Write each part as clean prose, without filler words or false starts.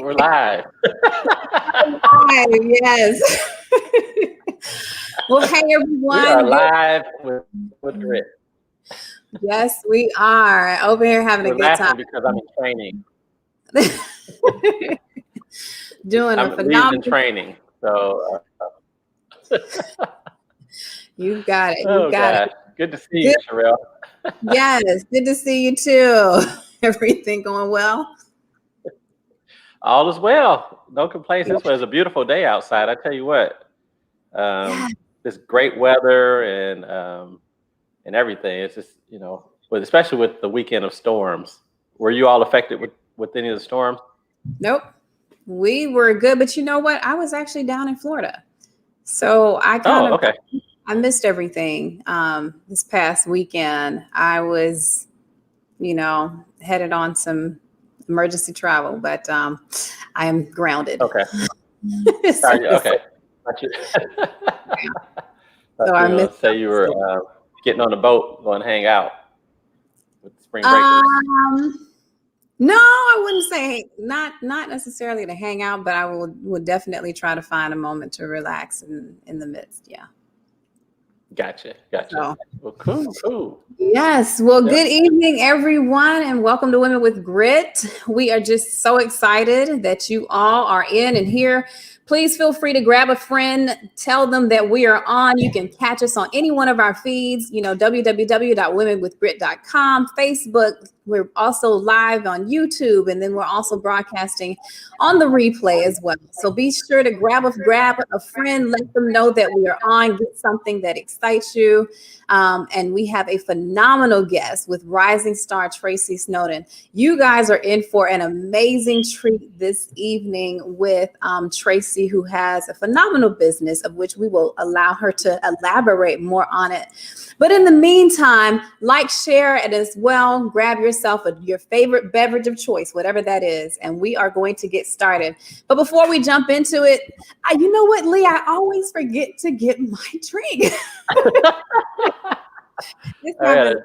We're live. Live, yes. Well, hey everyone. We are live with Grit. Yes, we are over here having We're a good time. because I'm in training. Doing I'm a phenomenal in training. So you got it. oh gosh. Good to see you, Sherelle. Yes, good to see you too. Everything going well? All is well. No complaints. This was a beautiful day outside. I tell you what. This great weather and everything. It's just, but especially with the weekend of storms. Were you all affected with any of the storms? Nope. We were good, but you know what? I was actually down in Florida. So I I missed everything. This past weekend, I was, headed on some emergency travel, but I am grounded. Okay. Sorry, okay. So I missed. Say you were getting on the boat, going to hang out with spring breakers. No, I wouldn't say not necessarily to hang out, but I would definitely try to find a moment to relax in the midst. Yeah. Gotcha. So, well, cool. Yes. Well, Good evening, everyone, and welcome to Women with Grit. We are just so excited that you all are in and here. Please feel free to grab a friend, tell them that we are on. You can catch us on any one of our feeds, www.womenwithgrit.com, Facebook. We're also live on YouTube, and then we're also broadcasting on the replay as well. So be sure to grab a friend, let them know that we are on, get something that excites you. And we have a phenomenal guest with rising star Tracy Snowden. You guys are in for an amazing treat this evening with Tracy, who has a phenomenal business of which we will allow her to elaborate more on it. But in the meantime, like, share it as well. Grab yourself your favorite beverage of choice, whatever that is, and we are going to get started. But before we jump into it, you know what, Lee? I always forget to get my drink. I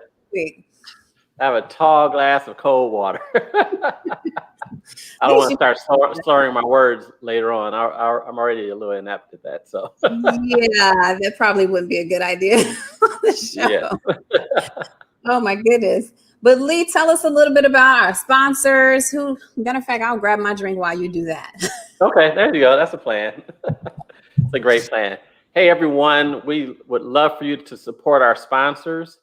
have a tall glass of cold water. I don't want to start slurring my words later on. I'm already a little inept at that. So yeah, that probably wouldn't be a good idea on the show. Yeah. Oh my goodness. But Lee, tell us a little bit about our sponsors. Matter of fact, I'll grab my drink while you do that. Okay, there you go. That's a plan. It's a great plan. Hey everyone, we would love for you to support our sponsors.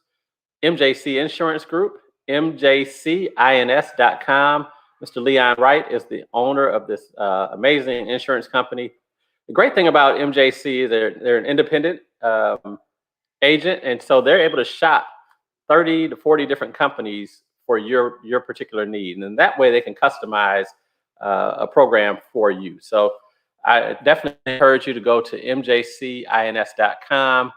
MJC Insurance Group, mjcins.com. Mr. Leon Wright is the owner of this amazing insurance company. The great thing about MJC is they're an independent agent, and so they're able to shop 30 to 40 different companies for your particular need, and that way they can customize a program for you. So I definitely encourage you to go to mjcins.com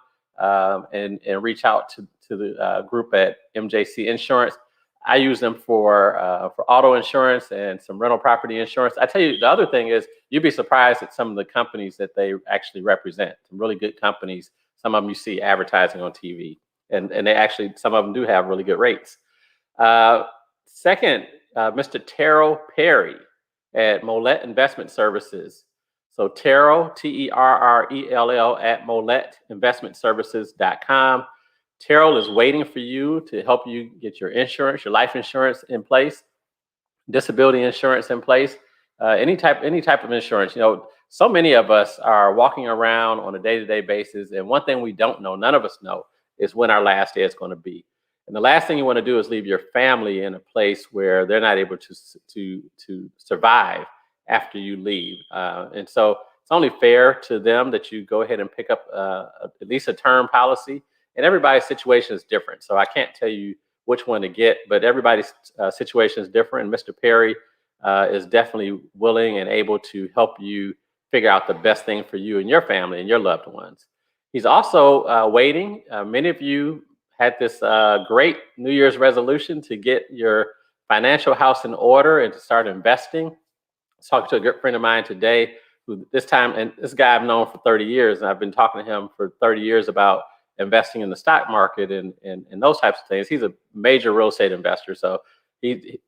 and reach out to the group at MJC Insurance. I use them for auto insurance and some rental property insurance. I tell you, the other thing is you'd be surprised at some of the companies that they actually represent. Some really good companies. Some of them you see advertising on TV, and they actually, some of them do have really good rates. Second, Mr. Terrell Perry at Mollett Investment Services. So Terrell, Terrell at MollettInvestmentServices.com. Terrell is waiting for you to help you get your insurance, your life insurance in place, disability insurance in place, any type of insurance. So many of us are walking around on a day-to-day basis, and one thing we don't know, none of us know, is when our last day is going to be. And the last thing you want to do is leave your family in a place where they're not able to survive after you leave. And so it's only fair to them that you go ahead and pick up at least a term policy. And everybody's situation is different. So I can't tell you which one to get, but everybody's situation is different. And Mr. Perry is definitely willing and able to help you figure out the best thing for you and your family and your loved ones. He's also waiting. Many of you had this great New Year's resolution to get your financial house in order and to start investing. I was talking to a good friend of mine today who this guy I've known for 30 years, and I've been talking to him for 30 years about investing in the stock market and those types of things. He's a major real estate investor, so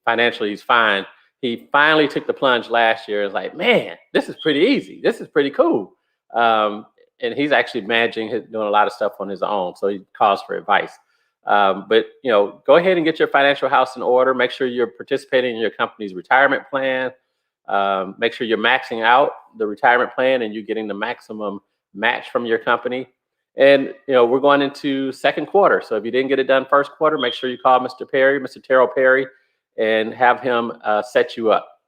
financially he's fine. he finally took the plunge last year. It's like, man, this is pretty easy. This is pretty cool. And he's actually doing a lot of stuff on his own. So he calls for advice. But go ahead and get your financial house in order. Make sure you're participating in your company's retirement plan. Make sure you're maxing out the retirement plan and you're getting the maximum match from your company. And we're going into second quarter. So if you didn't get it done first quarter, make sure you call Mr. Terrell Perry, and have him set you up.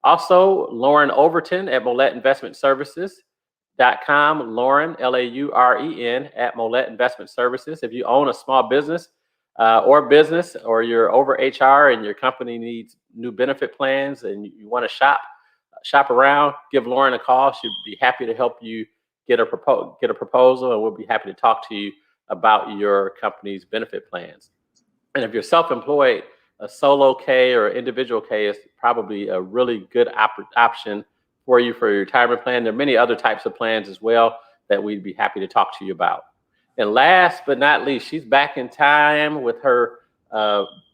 Also, Lauren Overton at Mollett Investment Services.com. Lauren, Lauren at Mollett Investment Services. If you own a small business or you're over HR and your company needs new benefit plans and you want to shop around, give Lauren a call. She'd be happy to help you get a proposal, and we'll be happy to talk to you about your company's benefit plans. And if you're self-employed, a solo K or individual K is probably a really good option for you for your retirement plan. There are many other types of plans as well that we'd be happy to talk to you about. And last but not least, she's back in time with her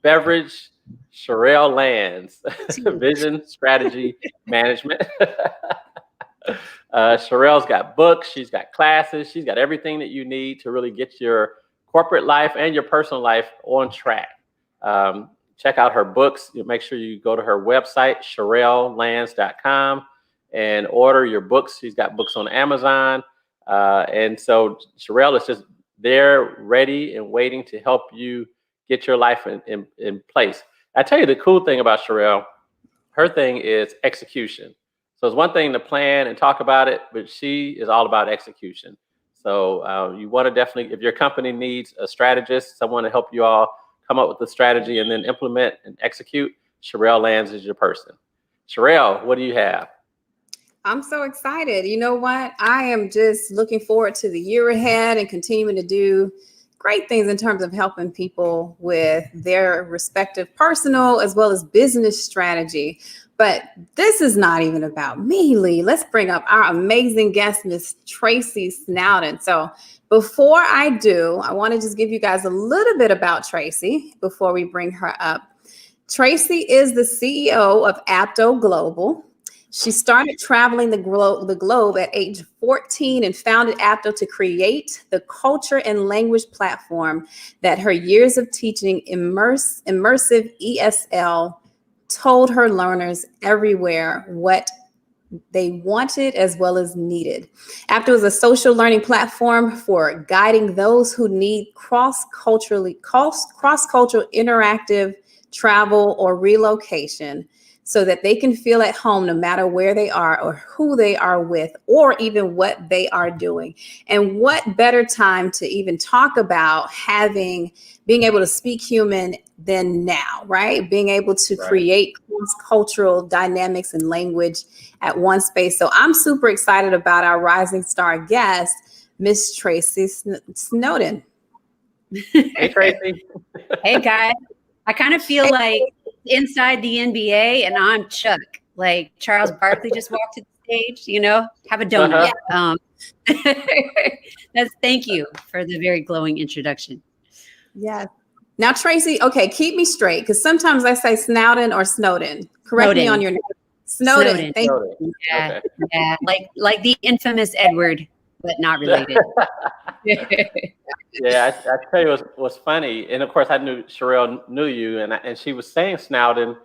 beverage, Sherelle Lands, Vision Strategy Management. Sherelle's got books, she's got classes, she's got everything that you need to really get your corporate life and your personal life on track. Check out her books. Make sure you go to her website, SherelleLands.com, and order your books. She's got books on Amazon. And so Sherelle is just there, ready and waiting to help you get your life in place. I tell you the cool thing about Sherelle, her thing is execution. So it's one thing to plan and talk about it, but she is all about execution. So you want to definitely, if your company needs a strategist, someone to help you all come up with the strategy and then implement and execute, Sherelle Lands is your person. Sherelle, what do you have? I'm so excited. You know what? I am just looking forward to the year ahead and continuing to do great things in terms of helping people with their respective personal as well as business strategy. But this is not even about me, Lee. Let's bring up our amazing guest, Miss Tracy Snowden. So before I do, I want to just give you guys a little bit about Tracy before we bring her up. Tracy is the CEO of Apto Global. She started traveling the globe at age 14 and founded Apto to create the culture and language platform that her years of teaching immersive ESL told her learners everywhere what they wanted as well as needed. Apto is a social learning platform for guiding those who need cross-cultural interactive travel or relocation so that they can feel at home no matter where they are or who they are with or even what they are doing. And what better time to even talk about being able to speak human than now, right? Being able to create cross-cultural dynamics and language at one space. So I'm super excited about our rising star guest, Miss Tracy Snowden. Hey, Tracy. Hey, guys. I kind of feel like inside the NBA and I'm Chuck. Like Charles Barkley just walked to the stage, have a donut. Thank you for the very glowing introduction. Yes. Now, Tracy, okay, keep me straight because sometimes I say Snowden or Snowden. Correct me on your name. Snowden. Thank you. Yeah, yeah, like the infamous Edward, but not related. Yeah, I tell you what's funny, and of course I knew Sherelle knew you, and she was saying Snowden,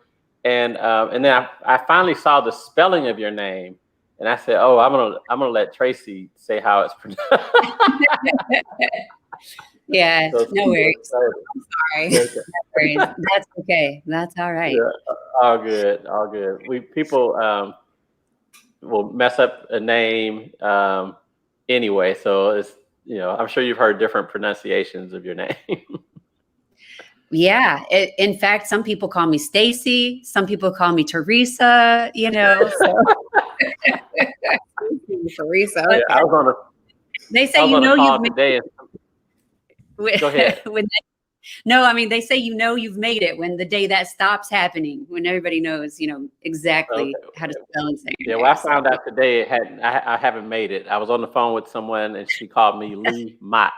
and then I finally saw the spelling of your name, and I said, oh, I'm gonna let Tracy say how it's pronounced. Yeah, So, no worries. Sorry. No worries. That's okay. That's all right. Yeah, all good. People will mess up a name anyway, so it's I'm sure you've heard different pronunciations of your name. Yeah. In fact, some people call me Stacy. Some people call me Teresa. So. Teresa. Yeah, I was on a. They say you've made it. Go ahead. They say you've made it when the day that stops happening, when everybody knows exactly how to spell and say. Yeah, well, I found out today I haven't made it. I was on the phone with someone and she called me Lee Mott.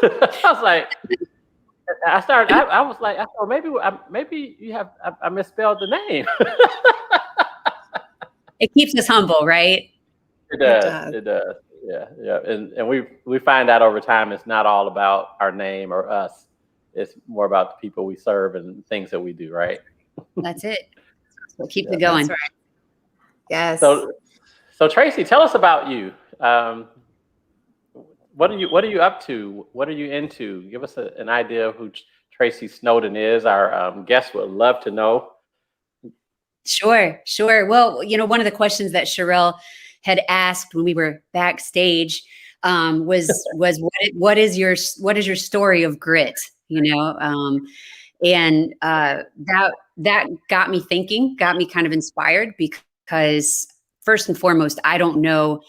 I was like, I was like, I thought maybe you have, I misspelled the name. It keeps us humble, right? It does. It does. Yeah. Yeah. And we find out over time, it's not all about our name or us. It's more about the people we serve and things that we do. Right. That's it. We'll keep Yeah. it going. That's right. Yes. So Tracy, tell us about you. What are you up to? What are you into? Give us an idea of who Tracy Snowden is. Our guests would love to know. Sure. Well, one of the questions that Sherelle had asked when we were backstage was what is your story of grit? And that got me thinking, got me kind of inspired, because first and foremost, I don't know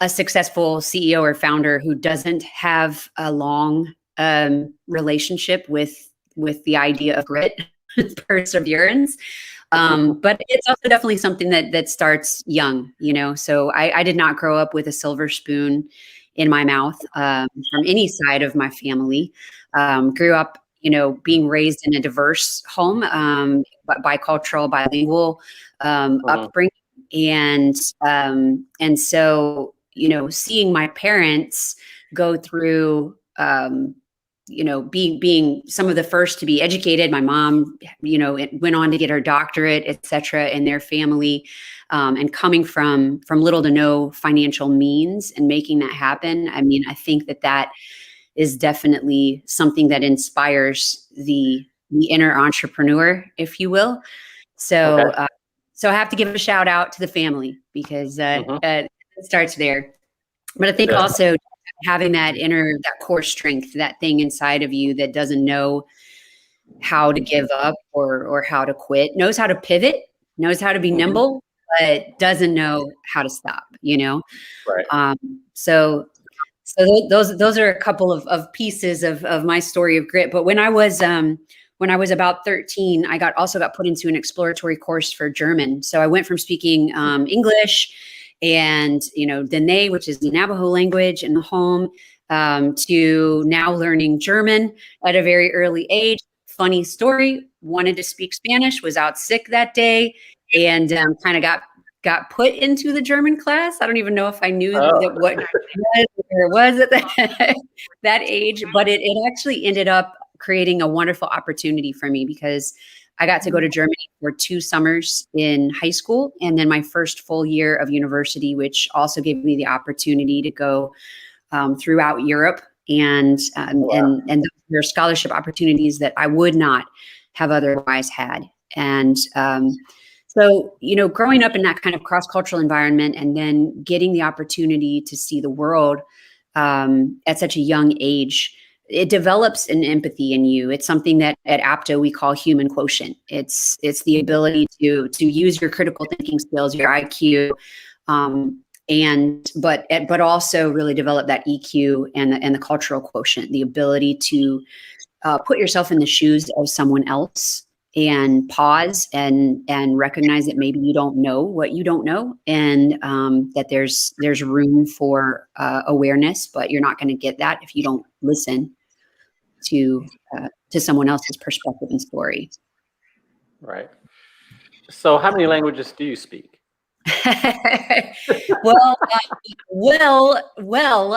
a successful CEO or founder who doesn't have a long relationship with the idea of grit, perseverance. But it's also definitely something that starts young, So I did not grow up with a silver spoon in my mouth from any side of my family. Grew up, being raised in a diverse home, bicultural, bilingual upbringing, and so seeing my parents go through being some of the first to be educated. My mom, went on to get her doctorate, et cetera, in their family, and coming from little to no financial means and making that happen. I mean, I think that is definitely something that inspires the inner entrepreneur, if you will. So, Okay. So I have to give a shout out to the family, because it starts there. But I think also having that core strength, that thing inside of you that doesn't know how to give up or how to quit, knows how to pivot, knows how to be nimble, but doesn't know how to stop, Right. So those are a couple of pieces of my story of grit. But when I was about 13, I got put into an exploratory course for German. So I went from speaking English and, Dene, which is the Navajo language in the home, to now learning German at a very early age. Funny story, wanted to speak Spanish, was out sick that day, and kind of got put into the German class. I don't even know if I knew what it was at that age, but it actually ended up creating a wonderful opportunity for me, because I got to go to Germany for 2 summers in high school, and then my first full year of university, which also gave me the opportunity to go throughout Europe, and those were scholarship opportunities that I would not have otherwise had. And so, growing up in that kind of cross-cultural environment, and then getting the opportunity to see the world at such a young age, it develops an empathy in you. It's something that at Apto we call human quotient. It's the ability to use your critical thinking skills, your IQ, but also really develop that EQ and the cultural quotient, the ability to put yourself in the shoes of someone else and pause and recognize that maybe you don't know what you don't know, and that there's room for awareness, but you're not going to get that if you don't listen to someone else's perspective and story. Right. So how many languages do you speak? Well,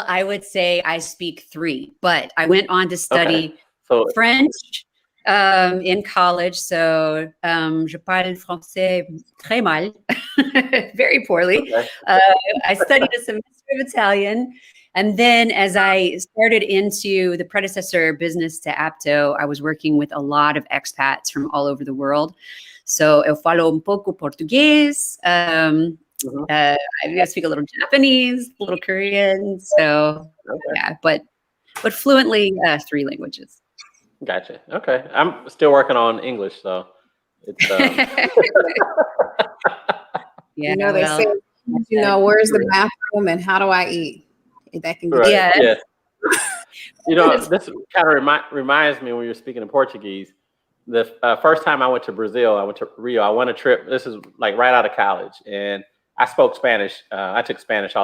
I would say I speak 3, but I went on to study French in college. So, je parle français très mal, very poorly. Okay. I studied a semester of Italian. And then as I started into the predecessor business to Apto, I was working with a lot of expats from all over the world. So eu falo un pouco português. I speak a little Japanese, a little Korean. So yeah, but fluently 3 languages. Gotcha. Okay. I'm still working on English, so it's yeah, they say, where's the bathroom and how do I eat? That can be yes. This kind of reminds me when you're speaking in Portuguese. The first time I went to Brazil, I went to Rio. I went a trip. This is like right out of college, and I spoke Spanish. I took Spanish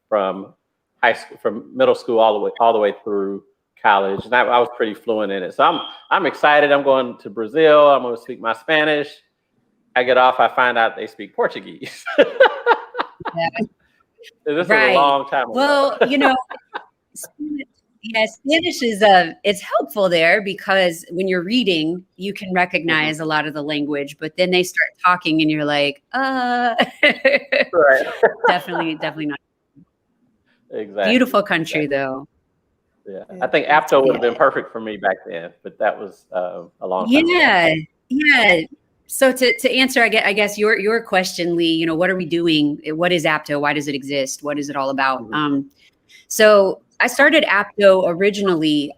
from high school, from middle school all the way through college, and I was pretty fluent in it. So I'm excited. I'm going to Brazil. I'm going to speak my Spanish. I get off, I find out they speak Portuguese. Yeah. This was Right. a long time ago. Well, yeah, Spanish is it's helpful there because when you're reading, you can recognize a lot of the language, but then they start talking and you're like, Right. definitely not. Exactly. Beautiful country though. Yeah. I think APTO would have been perfect for me back then, but that was a long time ago. Yeah. So to answer, I guess your question, Lee, what are we doing? What is APTO? Why does it exist? What is it all about? So I started APTO originally,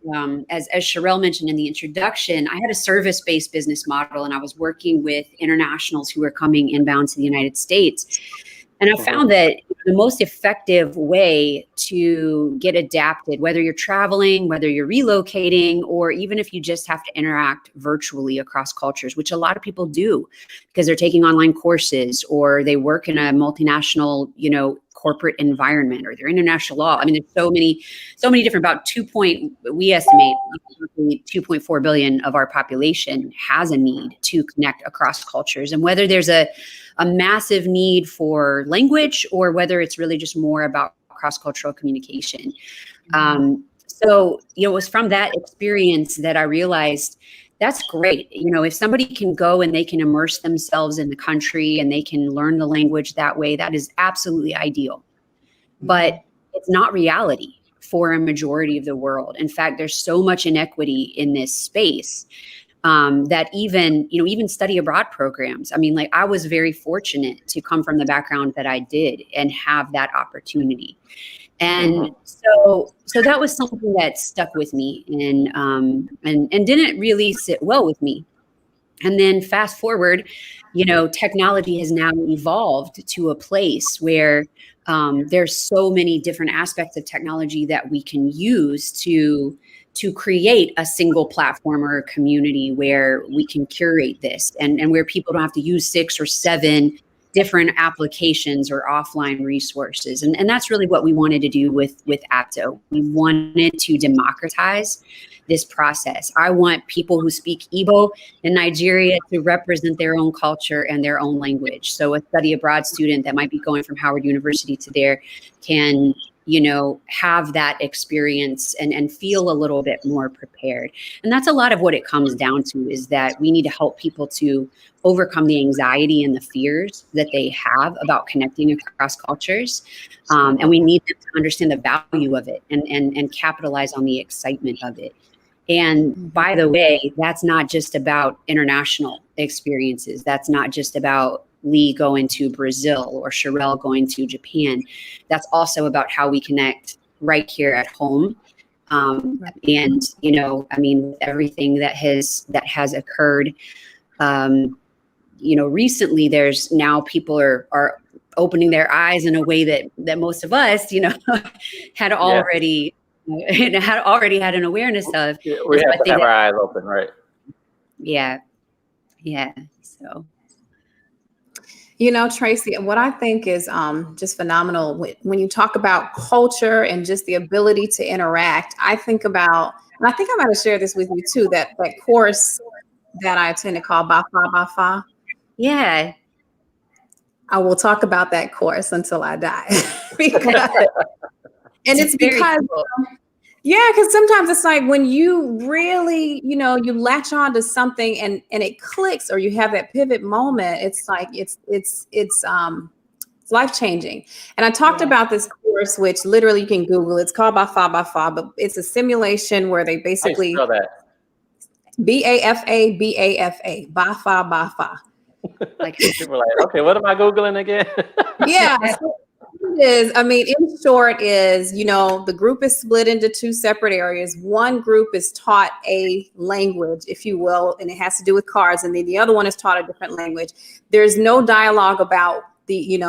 as Sherelle mentioned in the introduction. I had a service-based business model, and I was working with internationals who were coming inbound to the United States. And I found that the most effective way to get adapted, whether you're traveling, whether you're relocating, or even if you just have to interact virtually across cultures, which a lot of people do because they're taking online courses or they work in a multinational, corporate environment, or they're international law. I mean, there's so many different, we estimate 2.4 billion of our population has a need to connect across cultures. And whether there's a massive need for language or whether it's really just more about cross-cultural communication. So, it was from that experience that I realized that's great. If somebody can go and they can immerse themselves in the country and they can learn the language that way, that is absolutely ideal. But it's not reality for a majority of the world. In fact, there's so much inequity in this space that even study abroad programs. I mean, I was very fortunate to come from the background that I did and have that opportunity. And so that was something that stuck with me and didn't really sit well with me. And then fast forward, technology has now evolved to a place where there's so many different aspects of technology that we can use to create a single platform or a community where we can curate this and where people don't have to use 6 or 7 different applications or offline resources. And that's really what we wanted to do with APTO. We wanted to democratize this process. I want people who speak Igbo in Nigeria to represent their own culture and their own language. So a study abroad student that might be going from Howard University to there can have that experience and feel a little bit more prepared. And that's a lot of what it comes down to, is that we need to help people to overcome the anxiety and the fears that they have about connecting across cultures. And we need them to understand the value of it and capitalize on the excitement of it. And by the way, that's not just about international experiences. That's not just about Lee going to Brazil or Sherelle going to Japan. That's also about how we connect right here at home. And, with everything that has occurred, recently there's now people are opening their eyes in a way that most of us, had already had an awareness of. Yeah, we have to have our eyes open, right? Yeah. So. Tracy, what I think is just phenomenal when you talk about culture and just the ability to interact. I think about, and I think I might have shared this with you too, that course that I attended called Bafa. Yeah. I will talk about that course until I die. Because sometimes it's like when you really, you latch on to something and it clicks, or you have that pivot moment, it's like, it's life-changing. And I talked about this course, which literally you can Google. It's called Bafa, but it's a simulation where they basically Bafa. Like people are like, okay, what am I Googling again? Yeah. It is. I mean, in short is, the group is split into 2 separate areas. One group is taught a language, if you will, and it has to do with cards. And then the other one is taught a different language. There's no dialogue about the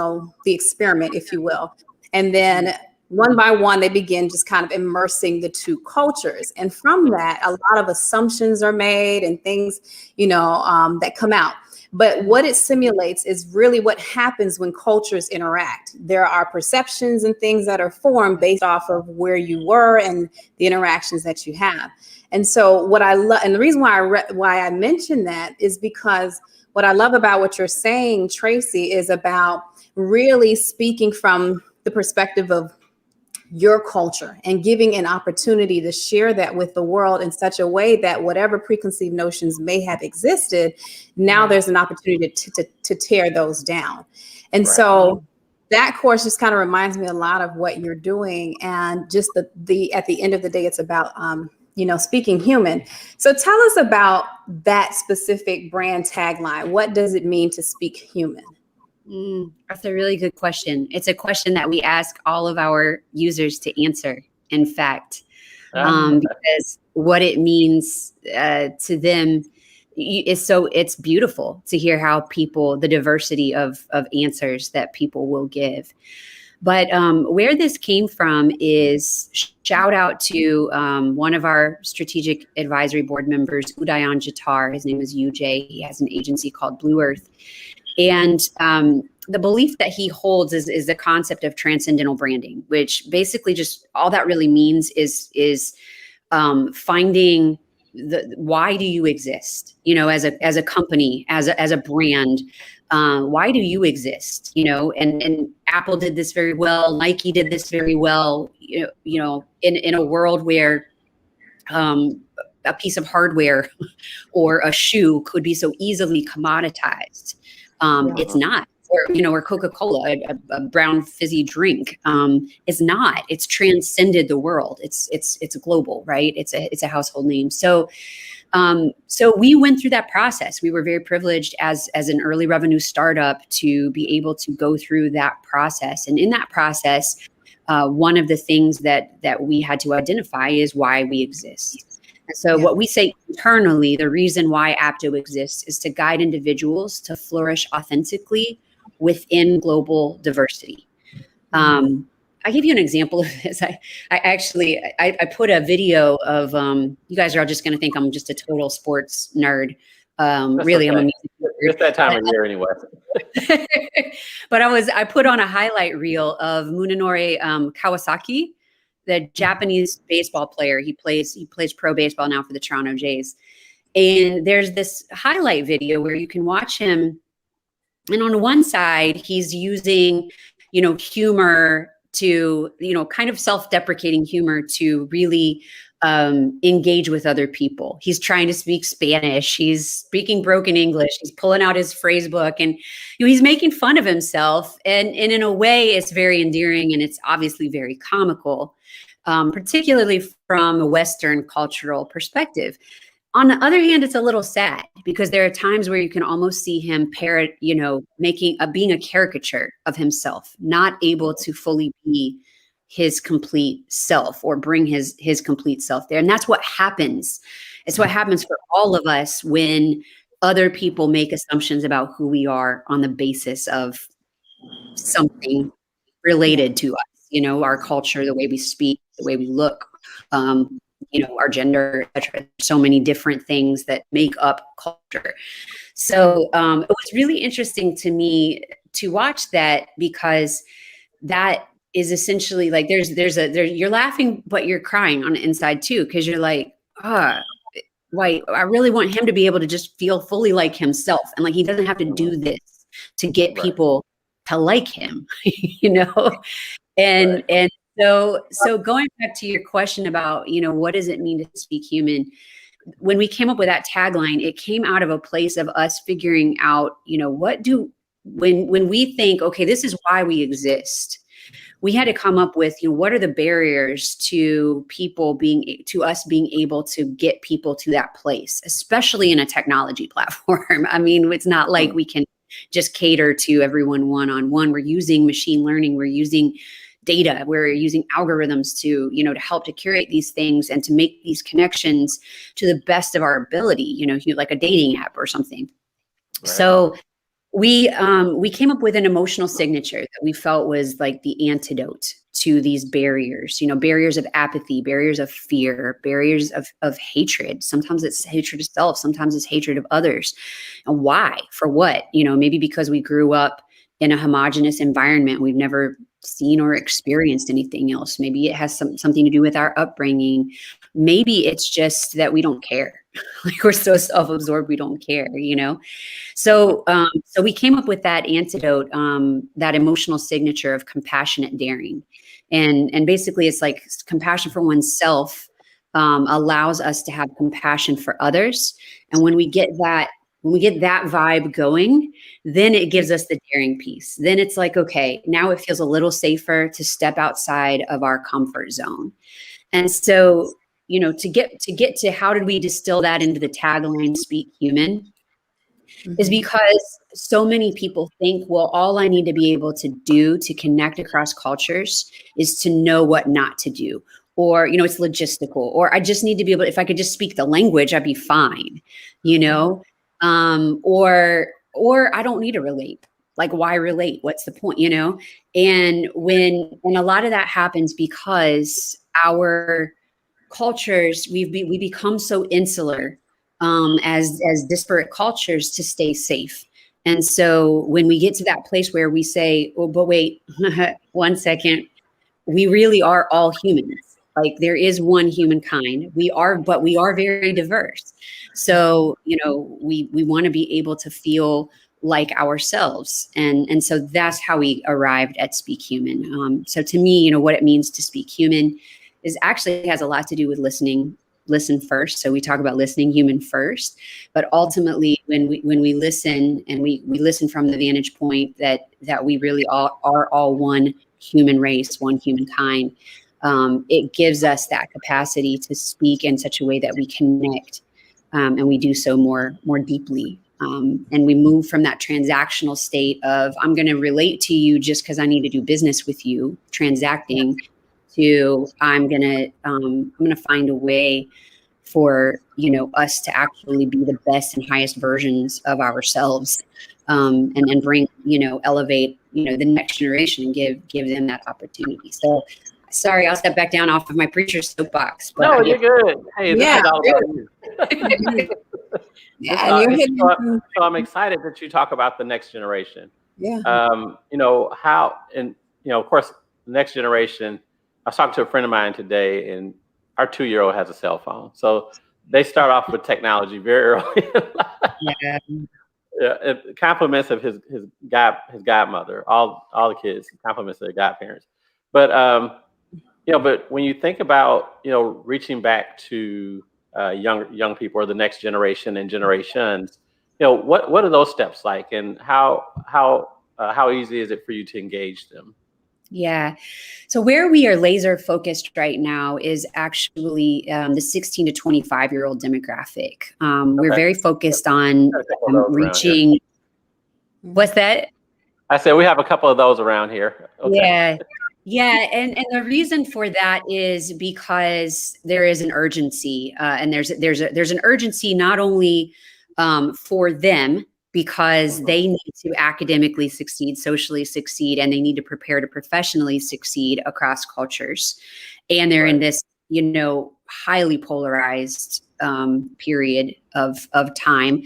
experiment, if you will. And then one by one, they begin just kind of immersing the 2 cultures. And from that, a lot of assumptions are made and things, that come out. But what it simulates is really what happens when cultures interact. There are perceptions and things that are formed based off of where you were and the interactions that you have. And so what I love, and the reason why I mentioned that is because what I love about what you're saying, Tracy, is about really speaking from the perspective of your culture and giving an opportunity to share that with the world in such a way that whatever preconceived notions may have existed, now there's an opportunity to tear those down. And so that course just kind of reminds me a lot of what you're doing, and just the at the end of the day, it's about speaking human. So tell us about that specific brand tagline. What does it mean to speak human? That's a really good question. It's a question that we ask all of our users to answer, in fact, because what it means to them is it's beautiful to hear how the diversity of answers that people will give. But where this came from is shout out to one of our strategic advisory board members, Udayan Jattar. His name is UJ. He has an agency called Blue Earth. And the belief that he holds is the concept of transcendental branding, which basically just all that really means is finding why do you exist, as a company, as a brand. Why do you exist? And Apple did this very well. Nike did this very well. In a world where a piece of hardware or a shoe could be so easily commoditized. It's not. Or Coca-Cola, a brown fizzy drink, is not. It's transcended the world. It's global, right? It's a household name. So we went through that process. We were very privileged as an early revenue startup to be able to go through that process. And in that process, one of the things that we had to identify is why we exist. And so what we say internally, the reason why Apto exists is to guide individuals to flourish authentically within global diversity. I'll give you an example of this. I actually put a video of, you guys are all just going to think I'm just a total sports nerd. Really, okay. I'm a music nerd. It's that time of year anyway. But I put on a highlight reel of Munenori Kawasaki, the Japanese baseball player. He plays pro baseball now for the Toronto Jays. And there's this highlight video where you can watch him. And on one side, he's using, humor to, kind of self-deprecating humor to really engage with other people. He's trying to speak Spanish. He's speaking broken English. He's pulling out his phrase book, and he's making fun of himself. And in a way, it's very endearing, and it's obviously very comical, particularly from a Western cultural perspective. On the other hand, it's a little sad because there are times where you can almost see him parrot, being a caricature of himself, not able to fully be his complete self or bring his complete self there. And that's what happens. It's what happens for all of us when other people make assumptions about who we are on the basis of something related to us, our culture, the way we speak, the way we look, our gender, et cetera. So many different things that make up culture. So it was really interesting to me to watch that, because that is essentially like you're laughing, but you're crying on the inside too, because you're like, why? I really want him to be able to just feel fully like himself, and like he doesn't have to do this to get people to like him, and. So going back to your question about, what does it mean to speak human? When we came up with that tagline, it came out of a place of us figuring out, when we think, okay, this is why we exist, we had to come up with, what are the barriers to us being able to get people to that place, especially in a technology platform. I mean, it's not like we can just cater to everyone one-on-one. We're using machine learning. We're using data. We're using algorithms to help to curate these things and to make these connections to the best of our ability, like a dating app or something. Right. So we came up with an emotional signature that we felt was like the antidote to these barriers, barriers of apathy, barriers of fear, barriers of hatred. Sometimes it's hatred of self, sometimes it's hatred of others. And why? For what? Maybe because we grew up in a homogenous environment. We've never seen or experienced anything else. Maybe it has something to do with our upbringing. Maybe it's just that we don't care. Like we're so self-absorbed, we don't care, So we came up with that antidote, that emotional signature of compassionate daring. And basically it's like compassion for oneself allows us to have compassion for others. And when we get that vibe going, then it gives us the daring piece. Then it's like, okay, now it feels a little safer to step outside of our comfort zone. And so, to get to how did we distill that into the tagline, Speak Human, is because so many people think, well, all I need to be able to do to connect across cultures is to know what not to do. Or, it's logistical, or I just need to be able, if I could just speak the language, I'd be fine, or I don't need to relate. Like, why relate? What's the point, And when a lot of that happens because our cultures, we become so insular as disparate cultures to stay safe. And so when we get to that place where we say, oh, but wait, 1 second, we really are all humans. Like there is one humankind. But we are very diverse. So, we want to be able to feel like ourselves. And so that's how we arrived at Speak Human. So to me, what it means to speak human is actually has a lot to do with listen first. So we talk about listening human first, but ultimately when we listen and we listen from the vantage point that we really are all one human race, one humankind, it gives us that capacity to speak in such a way that we connect, and we do so more deeply. And we move from that transactional state of I'm going to relate to you just because I need to do business with you, transacting, to I'm going to find a way for us to actually be the best and highest versions of ourselves, and then bring elevate the next generation and give them that opportunity. So sorry, I'll step back down off of my preacher's soapbox. But no, you're good. Hey, this is all about you. So I'm excited that you talk about the next generation. Yeah. How, and of course, the next generation. I was talking to a friend of mine today, and our 2-year-old has a cell phone. So they start off with technology very early in life. Yeah, it compliments of his godmother, all the kids, compliments of their godparents. But but when you think about reaching back to young people or the next generation and generations, what are those steps like, and how easy is it for you to engage them? Yeah. So where we are laser focused right now is actually the 16 to 25-year-old demographic. We're very focused on reaching. What's that? I said we have a couple of those around here. Okay. Yeah. And the reason for that is because there is an urgency, and there's an urgency not only for them, because they need to academically succeed, socially succeed, and they need to prepare to professionally succeed across cultures. And they're in this, highly polarized period of time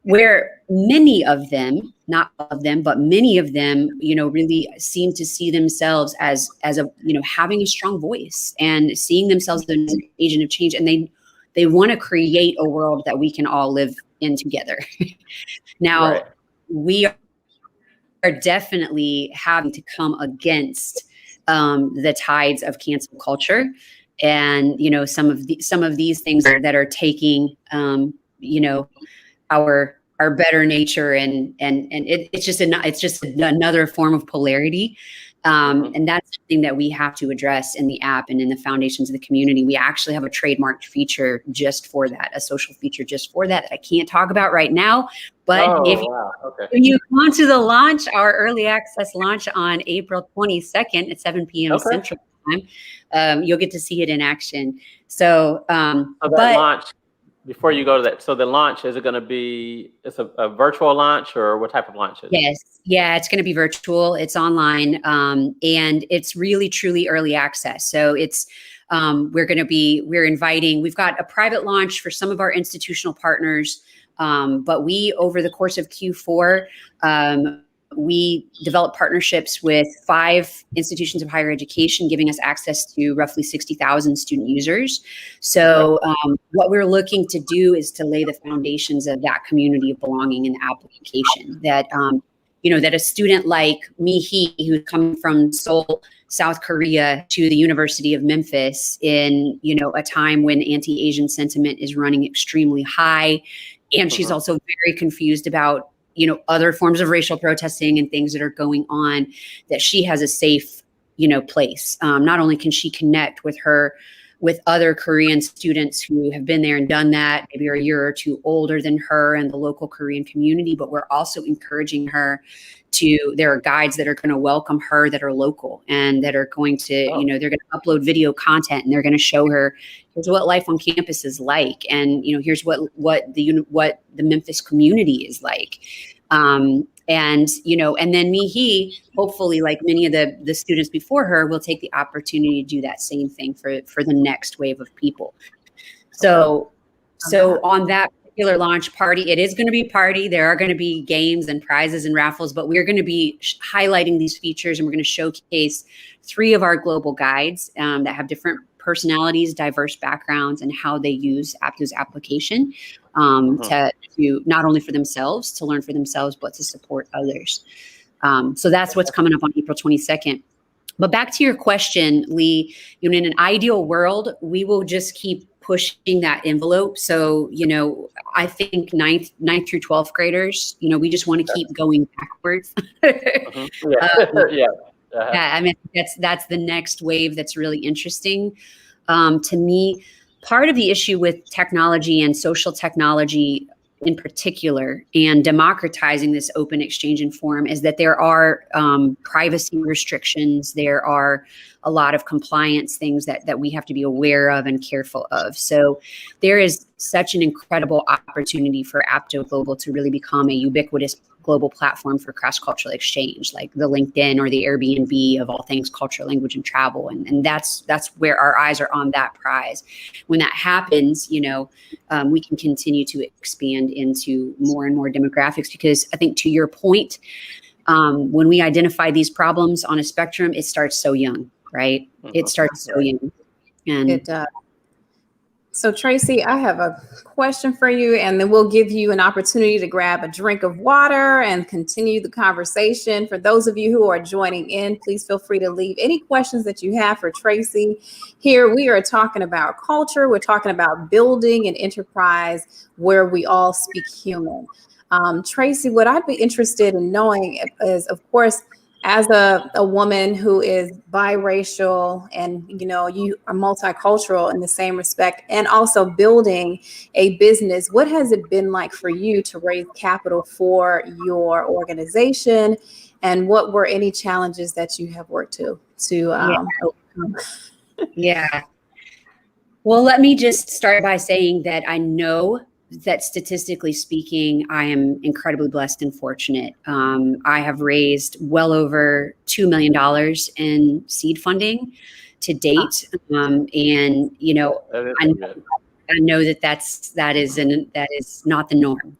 where many of them, not all of them, but many of them, really seem to see themselves as having a strong voice and seeing themselves as an agent of change. And they want to create a world that we can all live in together. Now, we are definitely having to come against the tides of cancel culture, and some of these things that are taking our better nature, and it's just another form of polarity. And that's something that we have to address in the app and in the foundations of the community. We actually have a trademarked feature just for that, a social feature just for that I can't talk about right now. But if you want to the launch, our early access launch on April 22nd at 7 p.m. Central Time, you'll get to see it in action. So, launch, before you go to that, so the launch, is it going to be, it's a virtual launch, or what type of launch is it? Yes. Yeah, it's going to be virtual. It's online. And it's really, truly early access. So it's, we've got a private launch for some of our institutional partners. But over the course of Q4, we developed partnerships with 5 institutions of higher education, giving us access to roughly 60,000 student users. So what we're looking to do is to lay the foundations of that community of belonging and application that, that a student like Mihi, who's coming from Seoul, South Korea, to the University of Memphis in, a time when anti-Asian sentiment is running extremely high. And she's also very confused about other forms of racial protesting and things that are going on, that she has a safe, place. Not only can she connect with other Korean students who have been there and done that, maybe are a year or two older than her and the local Korean community, but we're also encouraging her there are guides that are going to welcome her that are local and that are going to, they're going to upload video content, and they're going to show her, here's what life on campus is like. And, here's what the Memphis community is like. And then Mihi, hopefully, like many of the students before her, will take the opportunity to do that same thing for the next wave of people. So on that particular launch party, it is going to be party. There are going to be games and prizes and raffles, but we're going to be highlighting these features, and we're going to showcase 3 of our global guides that have different personalities, diverse backgrounds, and how they use Apto's application to not only for themselves, to learn for themselves, but to support others. So that's what's coming up on April 22nd. But back to your question, Lee, in an ideal world, we will just keep pushing that envelope. So, I think ninth through 12th graders, we just want to keep going backwards. I mean, that's the next wave that's really interesting. To me, part of the issue with technology and social technology in particular, and democratizing this open exchange and forum, is that there are privacy restrictions. There are a lot of compliance things that we have to be aware of and careful of. So there is such an incredible opportunity for Apto Global to really become a ubiquitous global platform for cross-cultural exchange, like the LinkedIn or the Airbnb of all things culture, language, and travel. And that's where our eyes are on that prize. When that happens, we can continue to expand into more and more demographics, because I think, to your point, when we identify these problems on a spectrum, it starts so young, right? It starts so young. And it does. So Tracy, I have a question for you, and then we'll give you an opportunity to grab a drink of water and continue the conversation. For those of you who are joining in, please feel free to leave any questions that you have for Tracy. Here we are talking about culture. We're talking about building an enterprise where we all speak human. Tracy, what I'd be interested in knowing is, of course, as a woman who is biracial, and you are multicultural in the same respect, and also building a business, what has it been like for you to raise capital for your organization, and what were any challenges that you have worked to overcome? Yeah. Well, let me just start by saying that I know that statistically speaking, I am incredibly blessed and fortunate. I have raised well over $2 million in seed funding to date. And, I know that is not the norm.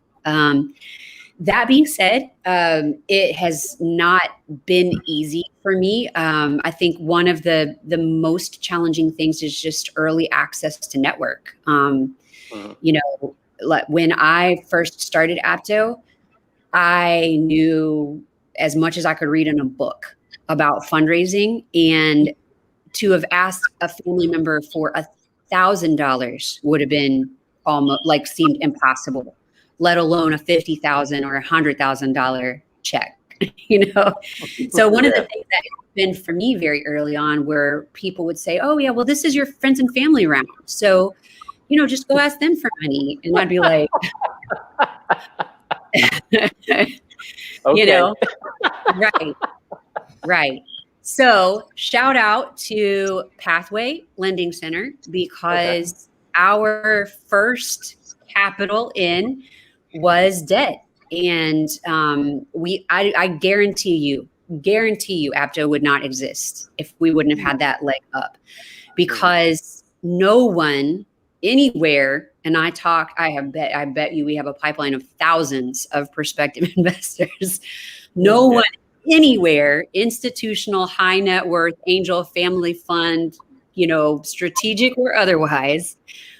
That being said, it has not been easy for me. I think one of the most challenging things is just early access to network. When I first started Apto, I knew as much as I could read in a book about fundraising, and to have asked a family member for $1,000 would have been almost seemed impossible, let alone a $50,000 or $100,000 check. So one of the things that happened for me very early on, where people would say, "Oh yeah, well, this is your friends and family round, so just go ask them for money." And I'd be like, right. So shout out to Pathway Lending Center, because our first capital N, was debt. And I guarantee you, Apto would not exist if we wouldn't have had that leg up, because no one anywhere, and I bet you we have a pipeline of thousands of prospective investors. No one anywhere, institutional, high net worth, angel, family fund, strategic or otherwise,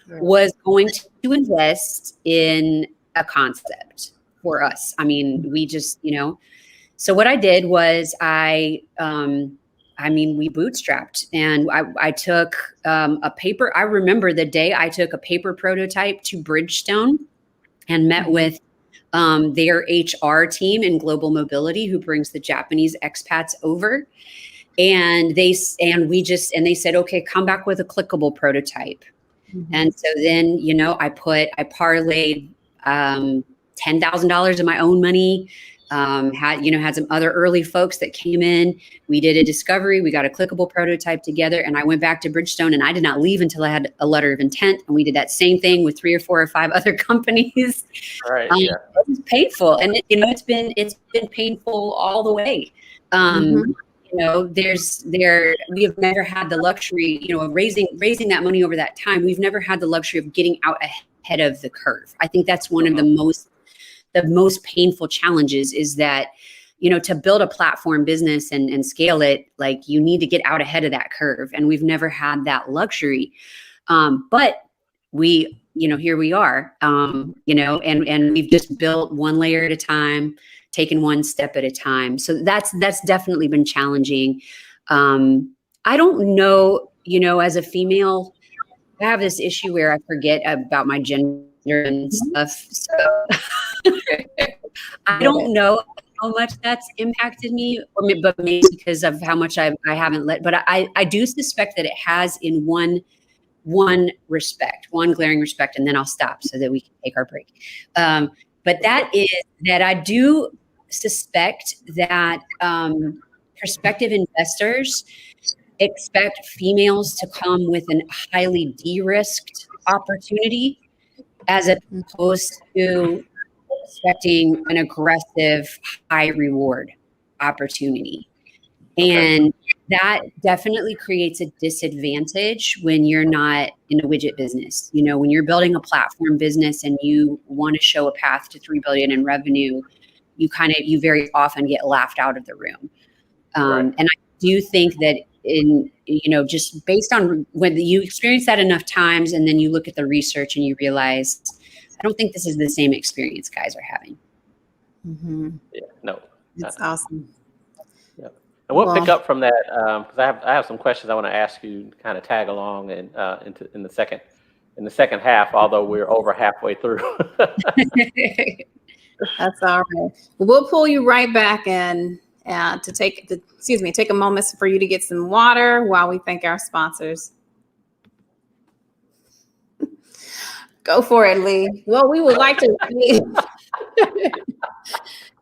was going to invest in a concept for us. I mean, we just, so what I did was we bootstrapped, and I took a paper. I remember the day I took a paper prototype to Bridgestone and met with their HR team in global mobility, who brings the Japanese expats over. And they said, okay, come back with a clickable prototype. And so then, I parlayed $10,000 of my own money, had some other early folks that came in. We did a discovery. We got a clickable prototype together, and I went back to Bridgestone, and I did not leave until I had a letter of intent. And we did that same thing with 3 or 4 or 5 other companies. Right. It was painful, and it's been painful all the way. We have never had the luxury, of raising that money over that time. We've never had the luxury of getting out ahead of the curve. I think that's one of the most painful challenges, is that, to build a platform business and scale it, like, you need to get out ahead of that curve. And we've never had that luxury. But we, here we are, and we've just built one layer at a time, taken one step at a time. So that's definitely been challenging. I don't know, as a female, I have this issue where I forget about my gender and stuff. So I don't know how much that's impacted me, but maybe because of how much I haven't let, but I do suspect that it has, in one glaring respect, and then I'll stop so that we can take our break. But that is that I do suspect that prospective investors expect females to come with a highly de-risked opportunity, as opposed to expecting an aggressive, high reward opportunity. And that definitely creates a disadvantage when you're not in a widget business. When you're building a platform business and you want to show a path to 3 billion in revenue, you very often get laughed out of the room. And I do think that just based on when you experience that enough times, and then you look at the research and you realize, I don't think this is the same experience guys are having. Yeah, no. That's awesome. Yeah. And we'll pick up from that, because I have some questions I want to ask you, kind of tag along and in the second half, although we're over halfway through. That's all right. We'll pull you right back in to take a moment for you to get some water while we thank our sponsors. Go for it, Lee. Well, we would like to.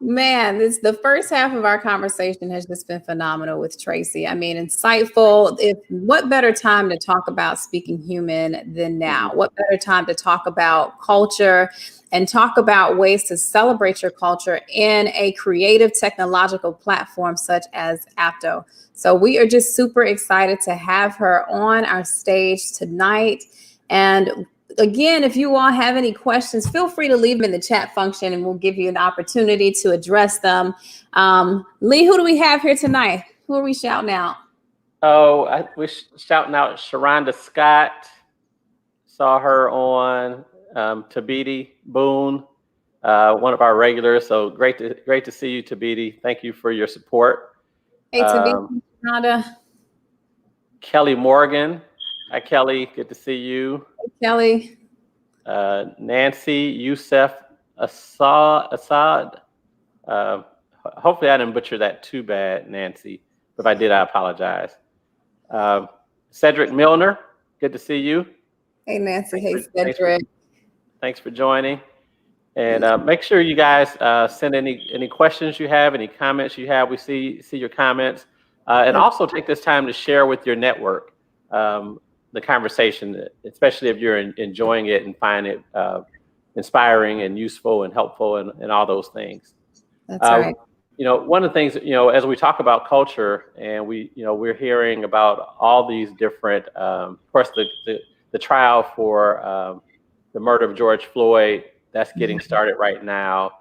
Man, the first half of our conversation has just been phenomenal with Tracy. I mean, insightful. What better time to talk about speaking human than now? What better time to talk about culture and talk about ways to celebrate your culture in a creative technological platform such as Apto? So we are just super excited to have her on our stage tonight. And again, if you all have any questions, feel free to leave them in the chat function and we'll give you an opportunity to address them. Lee, who do we have here tonight? Who are we shouting out? Oh, we're shouting out Sharonda Scott. Saw her on Tabiti Boone, one of our regulars. So great to see you, Tabiti. Thank you for your support. Hey, Tabiti, Sharonda. Kelly Morgan. Hi, Kelly. Good to see you. Hey, Kelly. Nancy Youssef Assad. Hopefully I didn't butcher that too bad, Nancy. If I did, I apologize. Cedric Milner. Good to see you. Hey, Nancy. Hey, Cedric. Thanks for joining. And make sure you guys send any questions you have, any comments you have. We see your comments. And also take this time to share with your network the conversation, especially if you're enjoying it and find it inspiring and useful and helpful and all those things. That's right. One of the things, as we talk about culture and we're hearing about all these different, of course, the trial for the murder of George Floyd, that's getting started right now.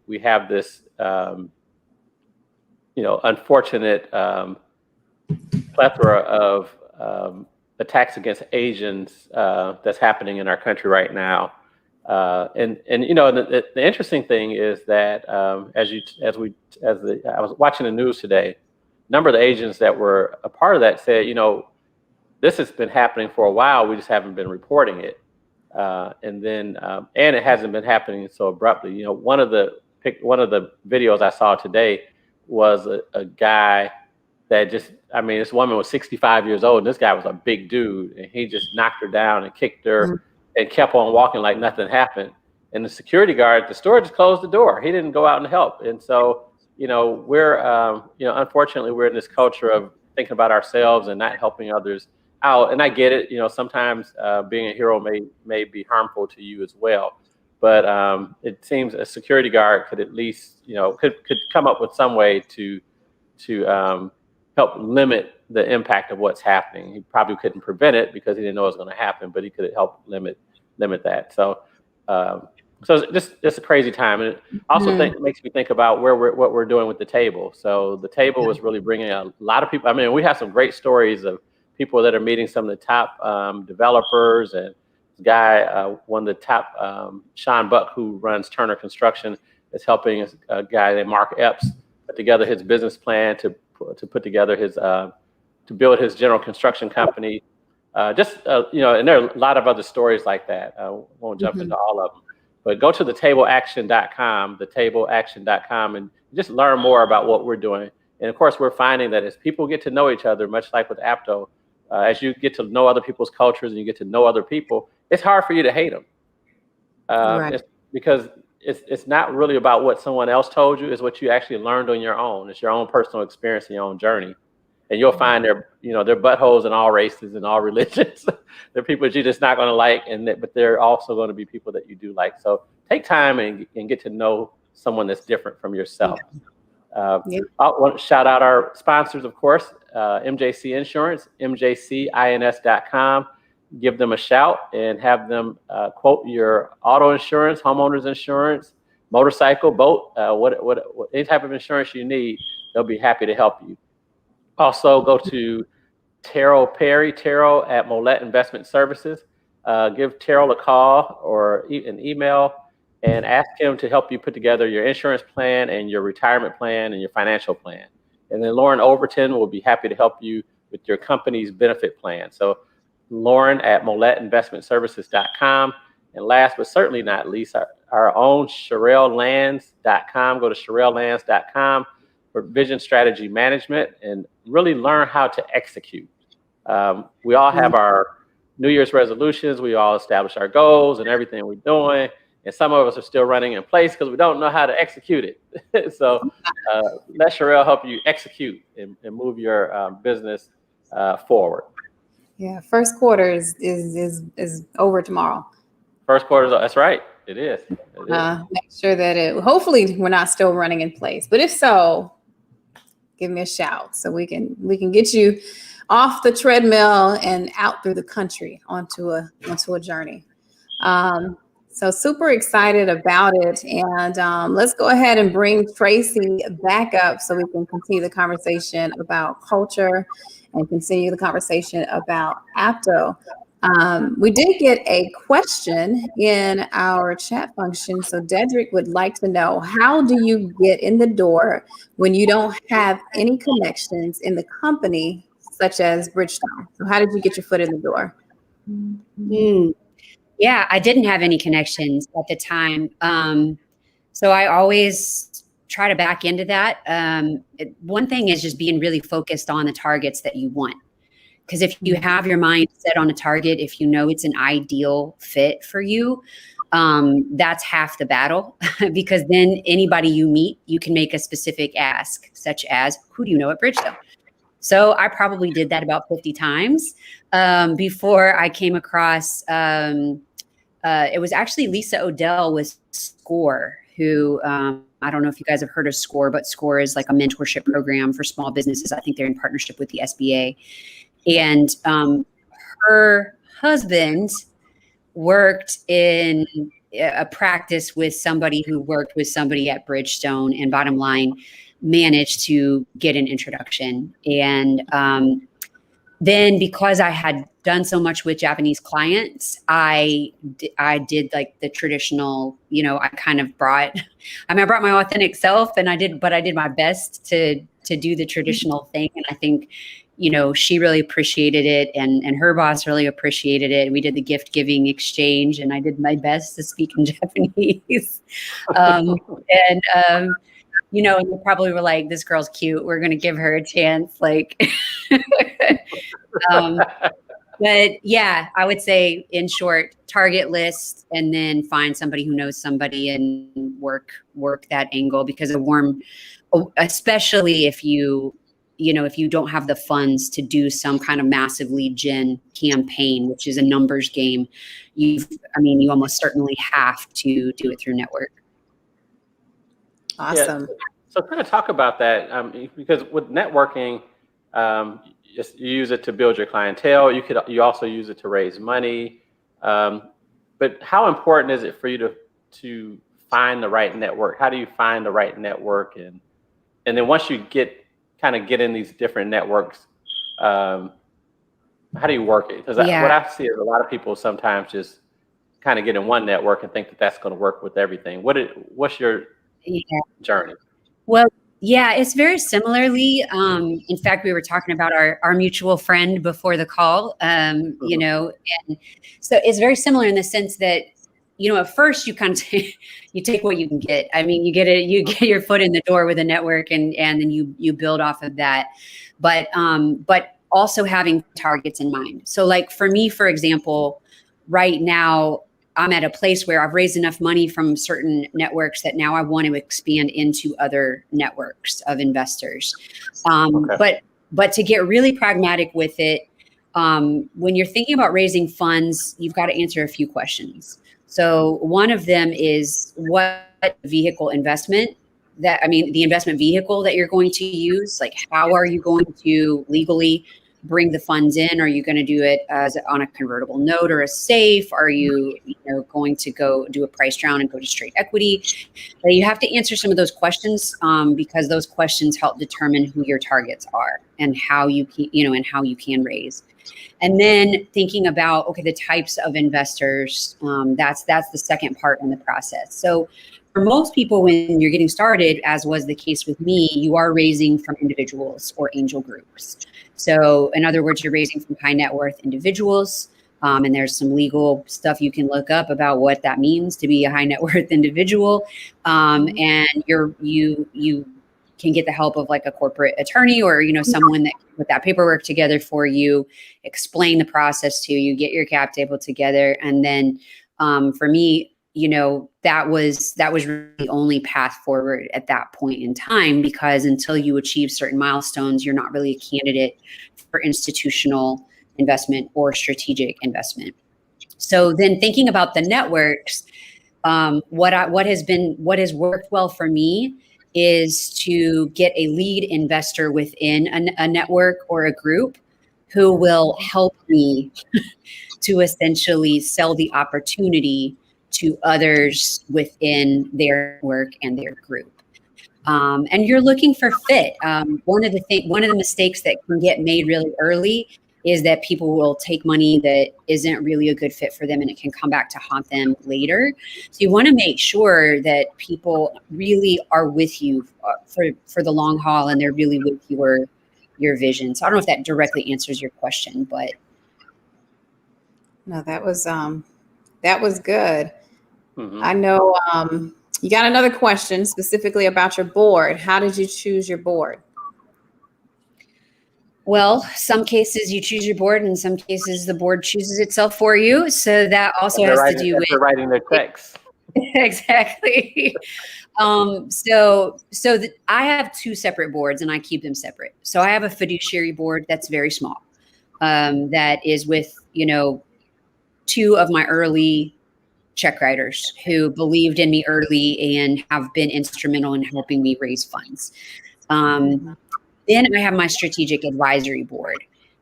We have this, unfortunate plethora of attacks against Asians that's happening in our country right now. The interesting thing is that I was watching the news today, a number of the Asians that were a part of that said, this has been happening for a while. We just haven't been reporting it. And it hasn't been happening so abruptly. One of the videos I saw today was a guy that this woman was 65 years old and this guy was a big dude and he just knocked her down and kicked her and kept on walking like nothing happened. And the security guard at the store just closed the door. He didn't go out and help. And so, we're, unfortunately, we're in this culture of thinking about ourselves and not helping others out. And I get it. Sometimes being a hero may be harmful to you as well. But it seems a security guard could at least, could come up with some way to help limit the impact of what's happening. He probably couldn't prevent it because he didn't know it was going to happen, but he could help limit that. So it's just a crazy time. And it also makes me think about what we're doing with the table. So the table was really bringing a lot of people. I mean, we have some great stories of people that are meeting some of the top developers, and this guy, one of the top, Sean Buck, who runs Turner Construction, is helping a guy named Mark Epps put together his business plan to put together his to build his general construction company. And there are a lot of other stories like that. I won't jump into all of them, but go to thetableaction.com, and just learn more about what we're doing. And of course, we're finding that as people get to know each other, much like with Apto, as you get to know other people's cultures and you get to know other people, it's hard for you to hate them. Right. Because it's not really about what someone else told you, it's what you actually learned on your own. It's your own personal experience and your own journey. And you'll find they're buttholes in all races and all religions. They're people that you're just not going to like, but they're also going to be people that you do like. So take time and get to know someone that's different from yourself. I want to shout out our sponsors, of course, MJC Insurance, mjcins.com. Give them a shout and have them quote your auto insurance, homeowners insurance, motorcycle, boat, what any type of insurance you need. They'll be happy to help you. Also, go to Terrell Perry, Terrell at Molet Investment Services. Give Terrell a call or an email and ask him to help you put together your insurance plan and your retirement plan and your financial plan. And then Lauren Overton will be happy to help you with your company's benefit plan. So Lauren at MoletInvestmentServices.com. And last but certainly not least, our own SherelleLands.com. Go to SherelleLands.com for vision strategy management and really learn how to execute. We all have our New Year's resolutions. We all establish our goals and everything we're doing. And some of us are still running in place because we don't know how to execute it. So let Sherelle help you execute and move your business forward. Yeah, first quarter is over tomorrow. First quarter, that's right. It is. Make sure that hopefully we're not still running in place. But if so, give me a shout so we can get you off the treadmill and out through the country onto a journey. So super excited about it. And let's go ahead and bring Tracy back up so we can continue the conversation about culture and continue the conversation about Apto. We did get a question in our chat function. So Dedrick would like to know, how do you get in the door when you don't have any connections in the company, such as Bridgestone? So how did you get your foot in the door? Yeah, I didn't have any connections at the time. So I always try to back into that. One thing is just being really focused on the targets that you want. Because if you have your mind set on a target, if you know it's an ideal fit for you, that's half the battle. Because then anybody you meet, you can make a specific ask, such as, who do you know at Bridgestone? So I probably did that about 50 times before I came across it was actually Lisa Odell with SCORE, who I don't know if you guys have heard of SCORE, but SCORE is like a mentorship program for small businesses. I think they're in partnership with the SBA. And her husband worked in a practice with somebody who worked with somebody at Bridgestone, and bottom line, managed to get an introduction. And then because I had done so much with Japanese clients, I did like the traditional, I kind of brought my authentic self, and I did my best to do the traditional thing. And I think, she really appreciated it, and her boss really appreciated it. We did the gift giving exchange, and I did my best to speak in Japanese. And they probably were like, this girl's cute, we're going to give her a chance. Like, but yeah, I would say in short, target list, and then find somebody who knows somebody and work that angle, because especially if you don't have the funds to do some kind of massive lead gen campaign, which is a numbers game, you almost certainly have to do it through network. Awesome. Yeah. So kind of talk about that, because with networking, you use it to build your clientele. You also use it to raise money. But how important is it for you to find the right network? How do you find the right network? And then once you get in these different networks, how do you work it? Because what I see is a lot of people sometimes just kind of get in one network and think that that's going to work with everything. What's your journey? Well, yeah, it's very similarly. In fact, we were talking about our mutual friend before the call, and so it's very similar in the sense that, at first you kind of you take what you can get. I mean, you get your foot in the door with a network, and then you build off of that. But also having targets in mind. So like for me, for example, right now, I'm at a place where I've raised enough money from certain networks that now I want to expand into other networks of investors. Okay. But to get really pragmatic with it, when you're thinking about raising funds, you've got to answer a few questions. So one of them is what vehicle investment the investment vehicle that you're going to use, like how are you going to legally bring the funds in? Are you going to do it on a convertible note or a safe? Are you, going to go do a price round and go to straight equity? But you have to answer some of those questions because those questions help determine who your targets are and how you can raise. And then thinking about, the types of investors, that's the second part in the process. So for most people, when you're getting started, as was the case with me, you are raising from individuals or angel groups. So in other words, you're raising from high net worth individuals. And there's some legal stuff you can look up about what that means to be a high net worth individual. And you can get the help of like a corporate attorney or, someone that can put that paperwork together for you, explain the process to you, get your cap table together. And then for me, that was really the only path forward at that point in time, because until you achieve certain milestones, you're not really a candidate for institutional investment or strategic investment. So then thinking about the networks, what has worked well for me is to get a lead investor within a network or a group who will help me to essentially sell the opportunity to others within their work and their group. And you're looking for fit. One of the mistakes that can get made really early is that people will take money that isn't really a good fit for them, and it can come back to haunt them later. So you want to make sure that people really are with you for the long haul, and they're really with your vision. So I don't know if that directly answers your question, but no, that was good. Mm-hmm. I know you got another question specifically about your board. How did you choose your board? Well, some cases you choose your board, and in some cases the board chooses itself for you. So that also has to do with writing their checks. Exactly. I have two separate boards, and I keep them separate. So I have a fiduciary board that's very small, that is with two of my early check writers who believed in me early and have been instrumental in helping me raise funds. Then I have my strategic advisory board,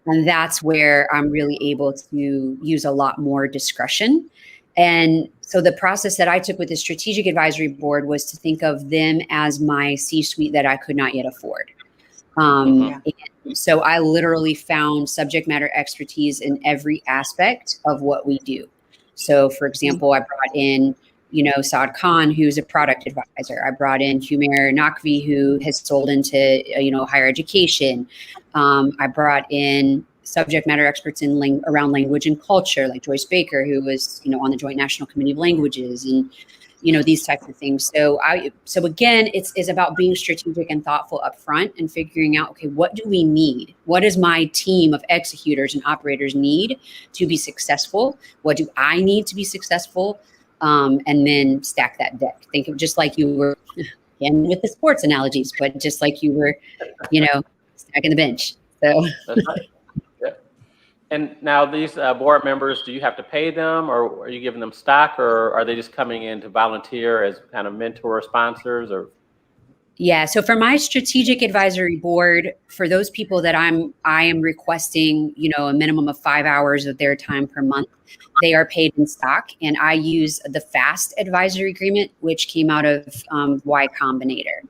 and that's where I'm really able to use a lot more discretion. And so the process that I took with the strategic advisory board was to think of them as my C-suite that I could not yet afford. And so I literally found subject matter expertise in every aspect of what we do. So, for example, I brought in, Saad Khan, who's a product advisor. I brought in Humair Naqvi, who has sold into, higher education. I brought in subject matter experts in around language and culture, like Joyce Baker, who was, on the Joint National Committee of Languages, and these types of things. So again, it's about being strategic and thoughtful up front and figuring out, okay, what do we need? What does my team of executors and operators need to be successful? What do I need to be successful? And then stack that deck. Think of just like you were, again, with the sports analogies, but just like you were, stacking the bench. So. That's right. Yeah. And now these board members, do you have to pay them, or are you giving them stock, or are they just coming in to volunteer as kind of mentor sponsors, or? Yeah. So for my strategic advisory board, for those people that I am requesting, a minimum of 5 hours of their time per month, they are paid in stock. And I use the FAST advisory agreement, which came out of Y Combinator.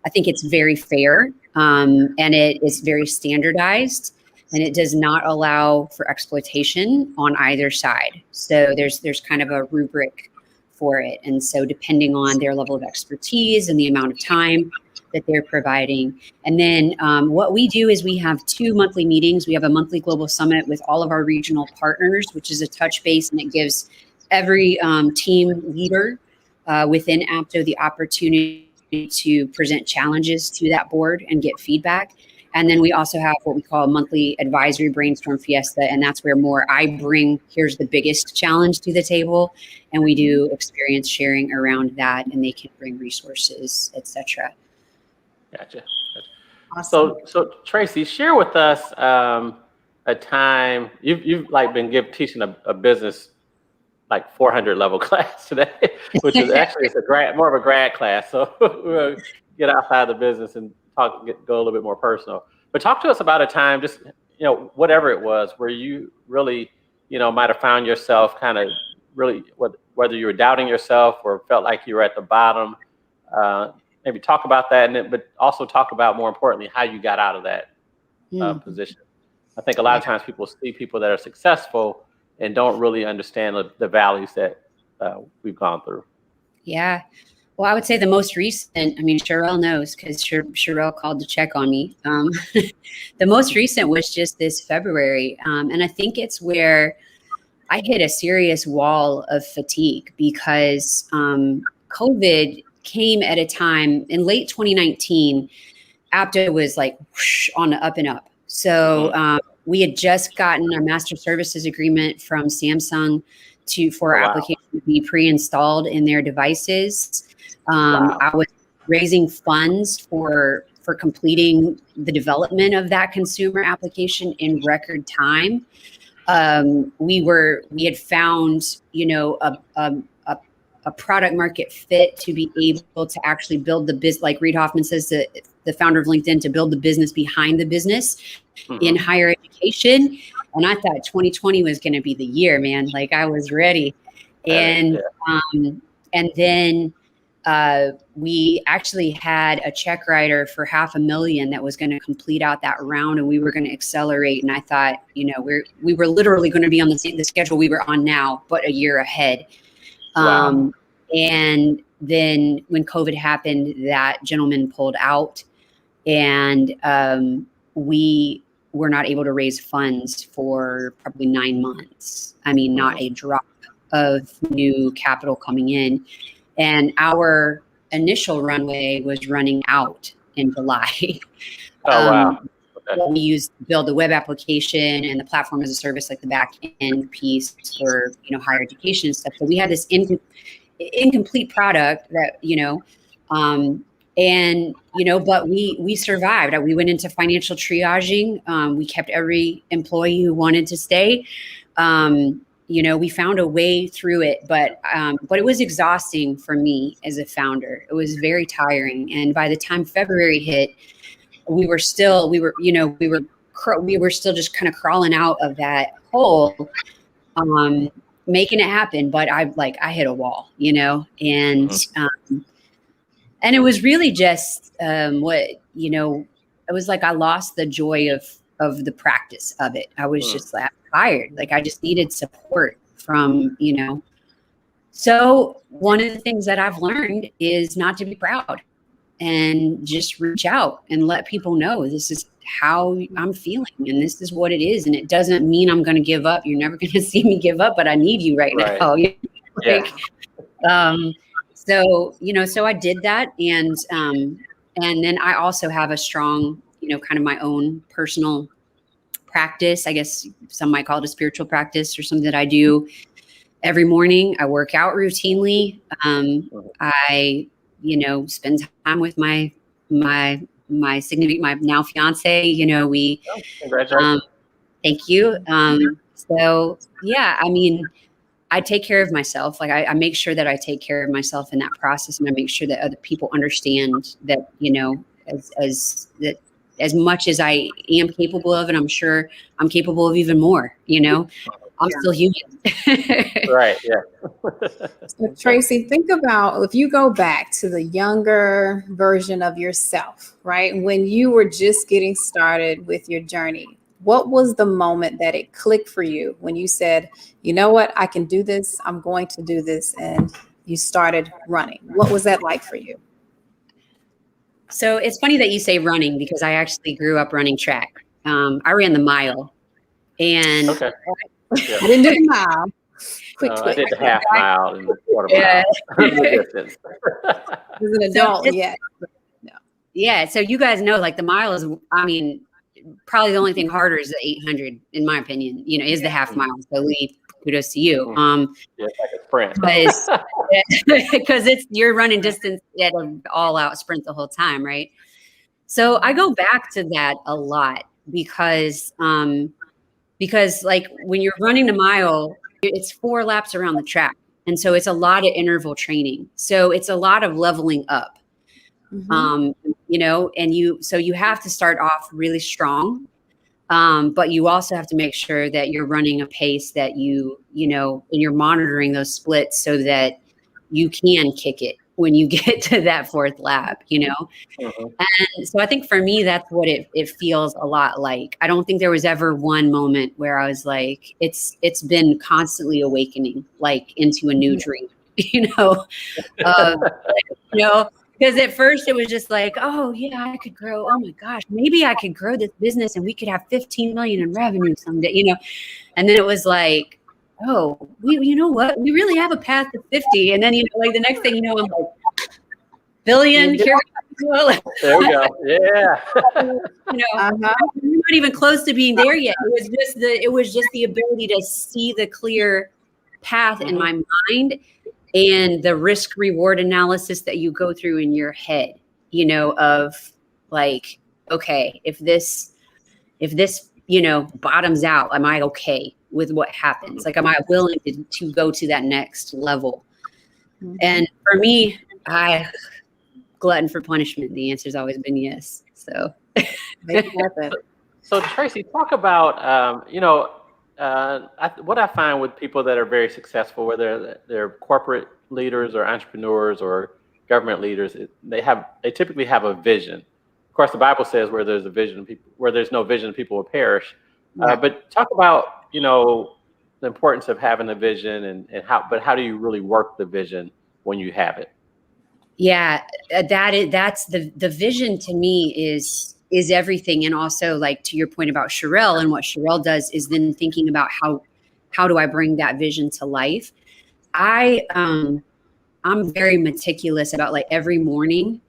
I think it's very fair, and it is very standardized, and it does not allow for exploitation on either side. So there's kind of a rubric for it. And so depending on their level of expertise and the amount of time that they're providing. And then what we do is we have 2 monthly meetings. We have a monthly global summit with all of our regional partners, which is a touch base, and it gives every team leader within APTO the opportunity to present challenges to that board and get feedback. And then we also have what we call a monthly advisory brainstorm fiesta. And that's where more I bring, here's the biggest challenge to the table. And we do experience sharing around that, and they can bring resources, etc. Gotcha. Awesome. So Tracy, share with us a time you've like been teaching a business like 400 level class today, which is actually more of a grad class. So we'll get outside the business and go a little bit more personal. But talk to us about a time, just whatever it was, where you really might have found yourself kind of really whether you were doubting yourself or felt like you were at the bottom. Maybe talk about that, but also talk about, more importantly, how you got out of that position. I think a lot of times people see people that are successful and don't really understand the valleys that we've gone through. Yeah. Well, I would say the most recent, Sherelle knows, because Sherelle called to check on me. The most recent was just this February. And I think it's where I hit a serious wall of fatigue, because COVID came at a time in late 2019. APTO was like whoosh, on the up and up. So we had just gotten a master services agreement from Samsung for our application to be pre-installed in their devices. I was raising funds for completing the development of that consumer application in record time. We had found, a product market fit to be able to actually build the business, like Reid Hoffman says, the founder of LinkedIn, to build the business behind the business in higher education. And I thought 2020 was going to be the year, man. Like, I was ready. And then we actually had a check writer for $500,000 that was going to complete out that round, and we were going to accelerate. And I thought, we were literally going to be on the schedule we were on now, but a year ahead. And then when COVID happened, that gentleman pulled out, and we were not able to raise funds for probably 9 months. Not a drop of new capital coming in. And our initial runway was running out in July. Okay. We used to build the web application and the platform as a service, like the back end piece for higher education and stuff. So we had this incomplete product that but we survived. We went into financial triaging. We kept every employee who wanted to stay. we found a way through it, but it was exhausting for me as a founder. It was very tiring. And by the time February hit, we were still just kind of crawling out of that hole, making it happen. But I hit a wall, and it was really just it was like I lost the joy of the practice of it. I was just tired. Like I just needed support from, So one of the things that I've learned is not to be proud and just reach out and let people know this is how I'm feeling and this is what it is. And it doesn't mean I'm going to give up. You're never going to see me give up, but I need you right now. So I did that. And then I also have a strong, kind of my own personal practice. I guess some might call it a spiritual practice or something that I do every morning. I work out routinely. I, spend time with my now fiance, Congratulations. Thank you. So yeah, I mean, I take care of myself. Like I make sure that I take care of myself in that process. And I make sure that other people understand that, as much as I am capable of, and I'm sure I'm capable of even more, I'm still human. Right. Yeah. So Tracy, think about if you go back to the younger version of yourself, right? When you were just getting started with your journey, what was the moment that it clicked for you when you said, you know what, I can do this, I'm going to do this, and you started running? What was that like for you? So it's funny that you say running because I actually grew up running track. I ran the mile, and Okay. Yeah. I didn't do the mile. I did the half mile and the quarter mile. As an adult, yeah. Yeah. So you guys know, like the mile is, I mean, probably the only thing harder is the 800, in my opinion. Is the half mile. So Lee, kudos to you. Yeah, it's like a sprint. Because you're running distance at an all-out sprint the whole time, right? So I go back to that a lot because like when you're running the mile, it's 4 laps around the track. And so it's a lot of interval training. So it's a lot of leveling up, and you have to start off really strong. But you also have to make sure that you're running a pace that and you're monitoring those splits so that you can kick it when you get to that 4th lap, And so I think for me, that's what it feels a lot like. I don't think there was ever one moment where I was like, it's been constantly awakening, like into a new dream, because at first it was just like, oh yeah, I could grow. Oh my gosh, maybe I could grow this business and we could have 15 million in revenue someday, And then it was like, oh, you know what? We really have a path to 50. And then, like the next thing I'm like, billion. Here we go. There we go. Yeah. We're not even close to being there yet. It was just the ability to see the clear path in my mind and the risk reward analysis that you go through in your head, of like, okay, if this bottoms out, am I okay with what happens? Like, am I willing to go to that next level? And for me, glutton for punishment. The answer's always been yes. So, So Tracy, talk about, what I find with people that are very successful, whether they're corporate leaders or entrepreneurs or government leaders, they typically have a vision. Of course, the Bible says where there's no vision, people will perish. But talk about, the importance of having a vision and how do you really work the vision when you have it? Yeah, that's the vision to me is everything. And also, like, to your point about Sherelle, and what Sherelle does is then thinking about how do I bring that vision to life? I'm very meticulous about, like, every morning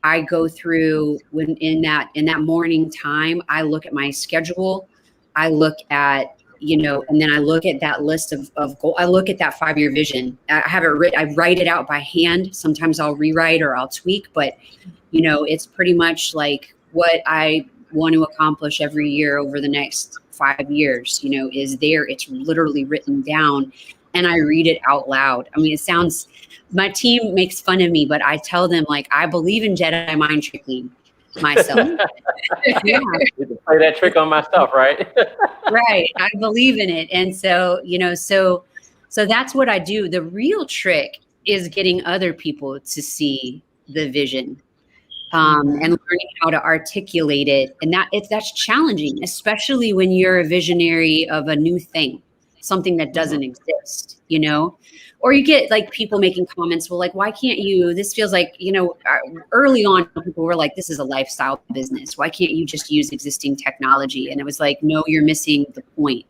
I go through when in that morning time, I look at my schedule, I look at, and then I look at that list of goals. I look at that 5-year vision. I have it written, I write it out by hand. Sometimes I'll rewrite or I'll tweak, but it's pretty much like what I want to accomplish every year over the next 5 years, is there. It's literally written down, and I read it out loud. I mean, my team makes fun of me, but I tell them, like, I believe in Jedi mind tricking myself. Yeah. Play that trick on myself, right? Right. I believe in it. And so, so that's what I do. The real trick is getting other people to see the vision, and learning how to articulate it. And that's challenging, especially when you're a visionary of a new thing, something that doesn't exist, or you get like people making comments, well, like, why can't you, this feels like, early on people were like, this is a lifestyle business. Why can't you just use existing technology? And it was like, no, you're missing the point.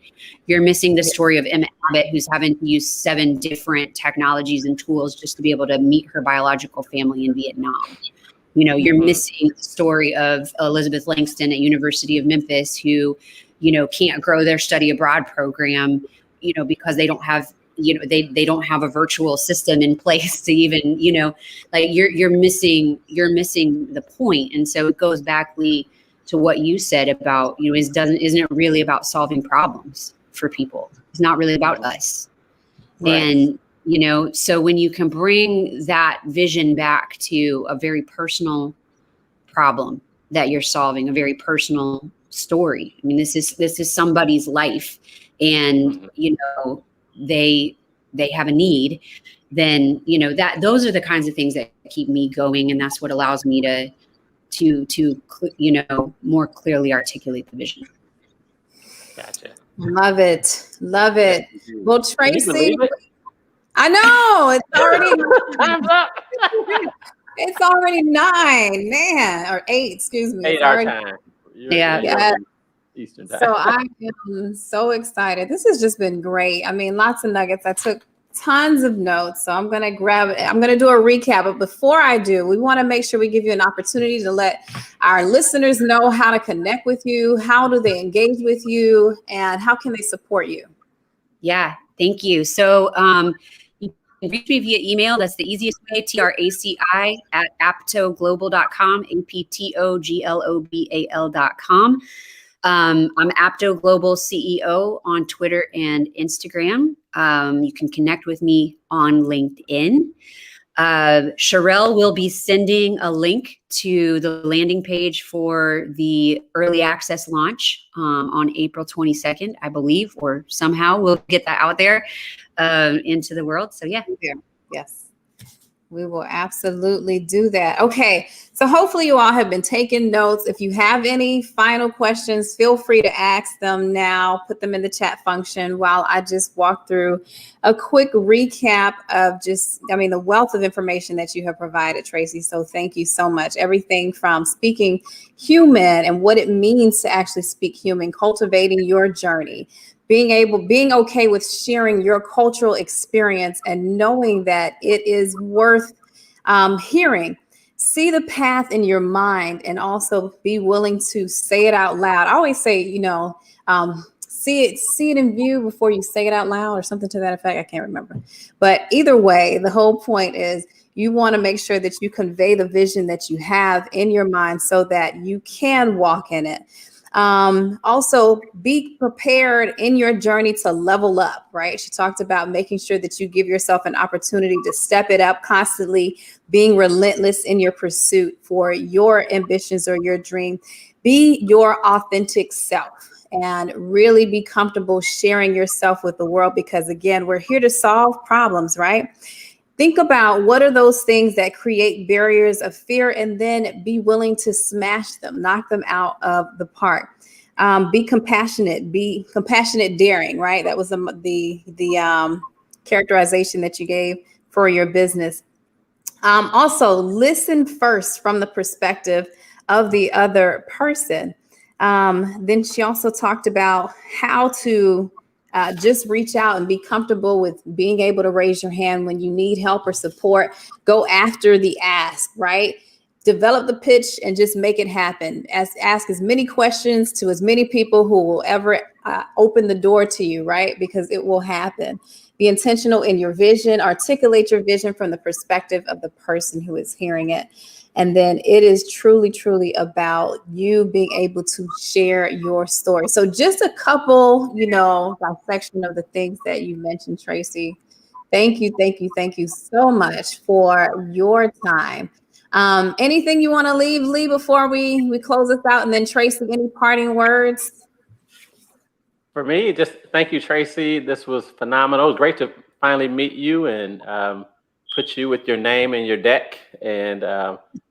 You're missing the story of Emma Abbott, who's having to use 7 different technologies and tools just to be able to meet her biological family in Vietnam. You're missing the story of Elizabeth Langston at University of Memphis, who, can't grow their study abroad program, because they don't have, they don't have a virtual system in place to even, like you're missing the point. And so it goes back, Lee, to what you said about, isn't it really about solving problems for people? It's not really about us. Right. And, so when you can bring that vision back to a very personal problem that you're solving, a very personal story. I mean, this is somebody's life, and, they have a need, then, that those are the kinds of things that keep me going. And that's what allows me to more clearly articulate the vision. Gotcha. Love it. Well, Tracy, I know it's already time's up. It's already 9, man, or 8. Excuse me. 8 our time. Yeah. Eastern time. So I am so excited. This has just been great. I mean, lots of nuggets. I took tons of notes, so I'm gonna do a recap. But before I do, we want to make sure we give you an opportunity to let our listeners know how to connect with you. How do they engage with you, and how can they support you? Yeah, thank you. So you can reach me via email. That's the easiest way, traci@aptoglobal.com, aptoglobal.com. I'm Apto Global CEO on Twitter and Instagram. You can connect with me on LinkedIn. Sherelle will be sending a link to the landing page for the early access launch on April 22nd, I believe, or somehow we'll get that out there into the world. So yeah. Yes. We will absolutely do that. Okay, so hopefully you all have been taking notes. If you have any final questions, feel free to ask them now. Put them in the chat function while I just walk through a quick recap of the wealth of information that you have provided, Tracy. So thank you so much. Everything from speaking human and what it means to actually speak human, cultivating your journey, being okay with sharing your cultural experience and knowing that it is worth hearing. See the path in your mind and also be willing to say it out loud. I always say, see it in view before you say it out loud, or something to that effect. I can't remember. But either way, the whole point is you want to make sure that you convey the vision that you have in your mind so that you can walk in it. Also, be prepared in your journey to level up, right? She talked about making sure that you give yourself an opportunity to step it up, constantly being relentless in your pursuit for your ambitions or your dream. Be your authentic self and really be comfortable sharing yourself with the world, because again, we're here to solve problems, right? Think about what are those things that create barriers of fear, and then be willing to smash them, knock them out of the park. Be compassionate daring, right? That was the characterization that you gave for your business. Also, listen first from the perspective of the other person. Then she also talked about how to just reach out and be comfortable with being able to raise your hand when you need help or support. Go after the ask, right? Develop the pitch and just make it happen. Ask as many questions to as many people who will ever open the door to you, right? Because it will happen. Be intentional in your vision. Articulate your vision from the perspective of the person who is hearing it. And then it is truly, truly about you being able to share your story. So just a couple, dissection of the things that you mentioned, Tracy. Thank you, thank you, thank you so much for your time. Anything you want to leave before we close this out? And then Tracy, any parting words? For me, just thank you, Tracy. This was phenomenal. It was great to finally meet you and put you with your name in your deck, and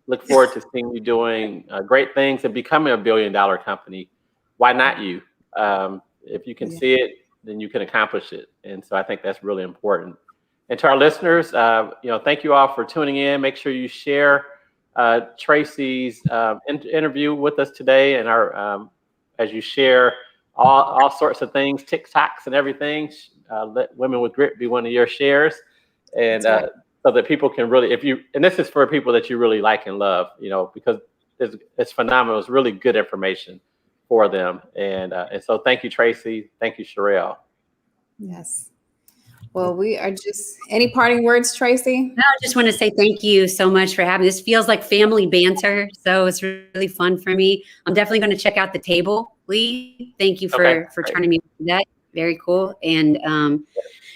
look forward to seeing you doing great things and becoming a $1 billion company. Why not you? If you can see it, then you can accomplish it. And so I think that's really important. And to our listeners, thank you all for tuning in. Make sure you share Tracy's interview with us today, and our as you share all sorts of things, TikToks and everything. Let Women with Grit be one of your shares, and so that people can really, and this is for people that you really like and love, because it's phenomenal. It's really good information for them. And so thank you, Tracy. Thank you, Sherelle. Yes. Well, we are any parting words, Tracy? No, I just want to say thank you so much for having this. Feels like family banter. So it's really fun for me. I'm definitely going to check out the table, Lee. Thank you for turning me on that. Very cool. And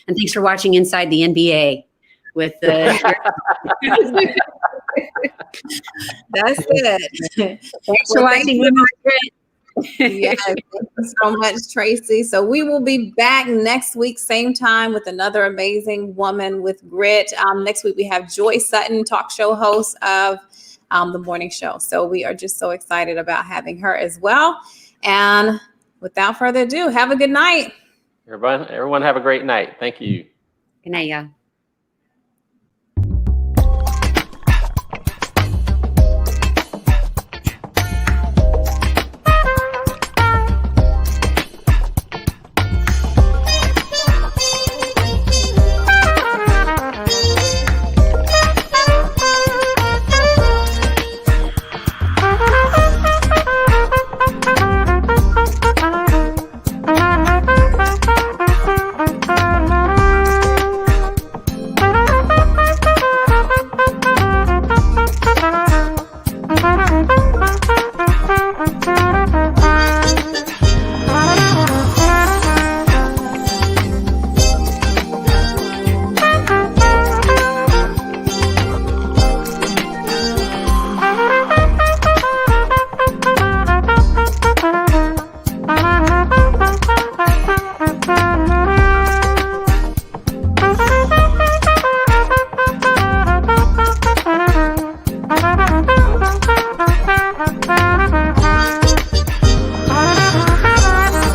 thanks for watching Inside the NBA with That's it. Thanks for watching Women with Grit. Yes, thank you so much, Tracy. So we will be back next week, same time, with another amazing woman with grit. Next week we have Joy Sutton, talk show host of the morning show. So we are just so excited about having her as well. And without further ado, have a good night. Everyone have a great night. Thank you. Good night, y'all.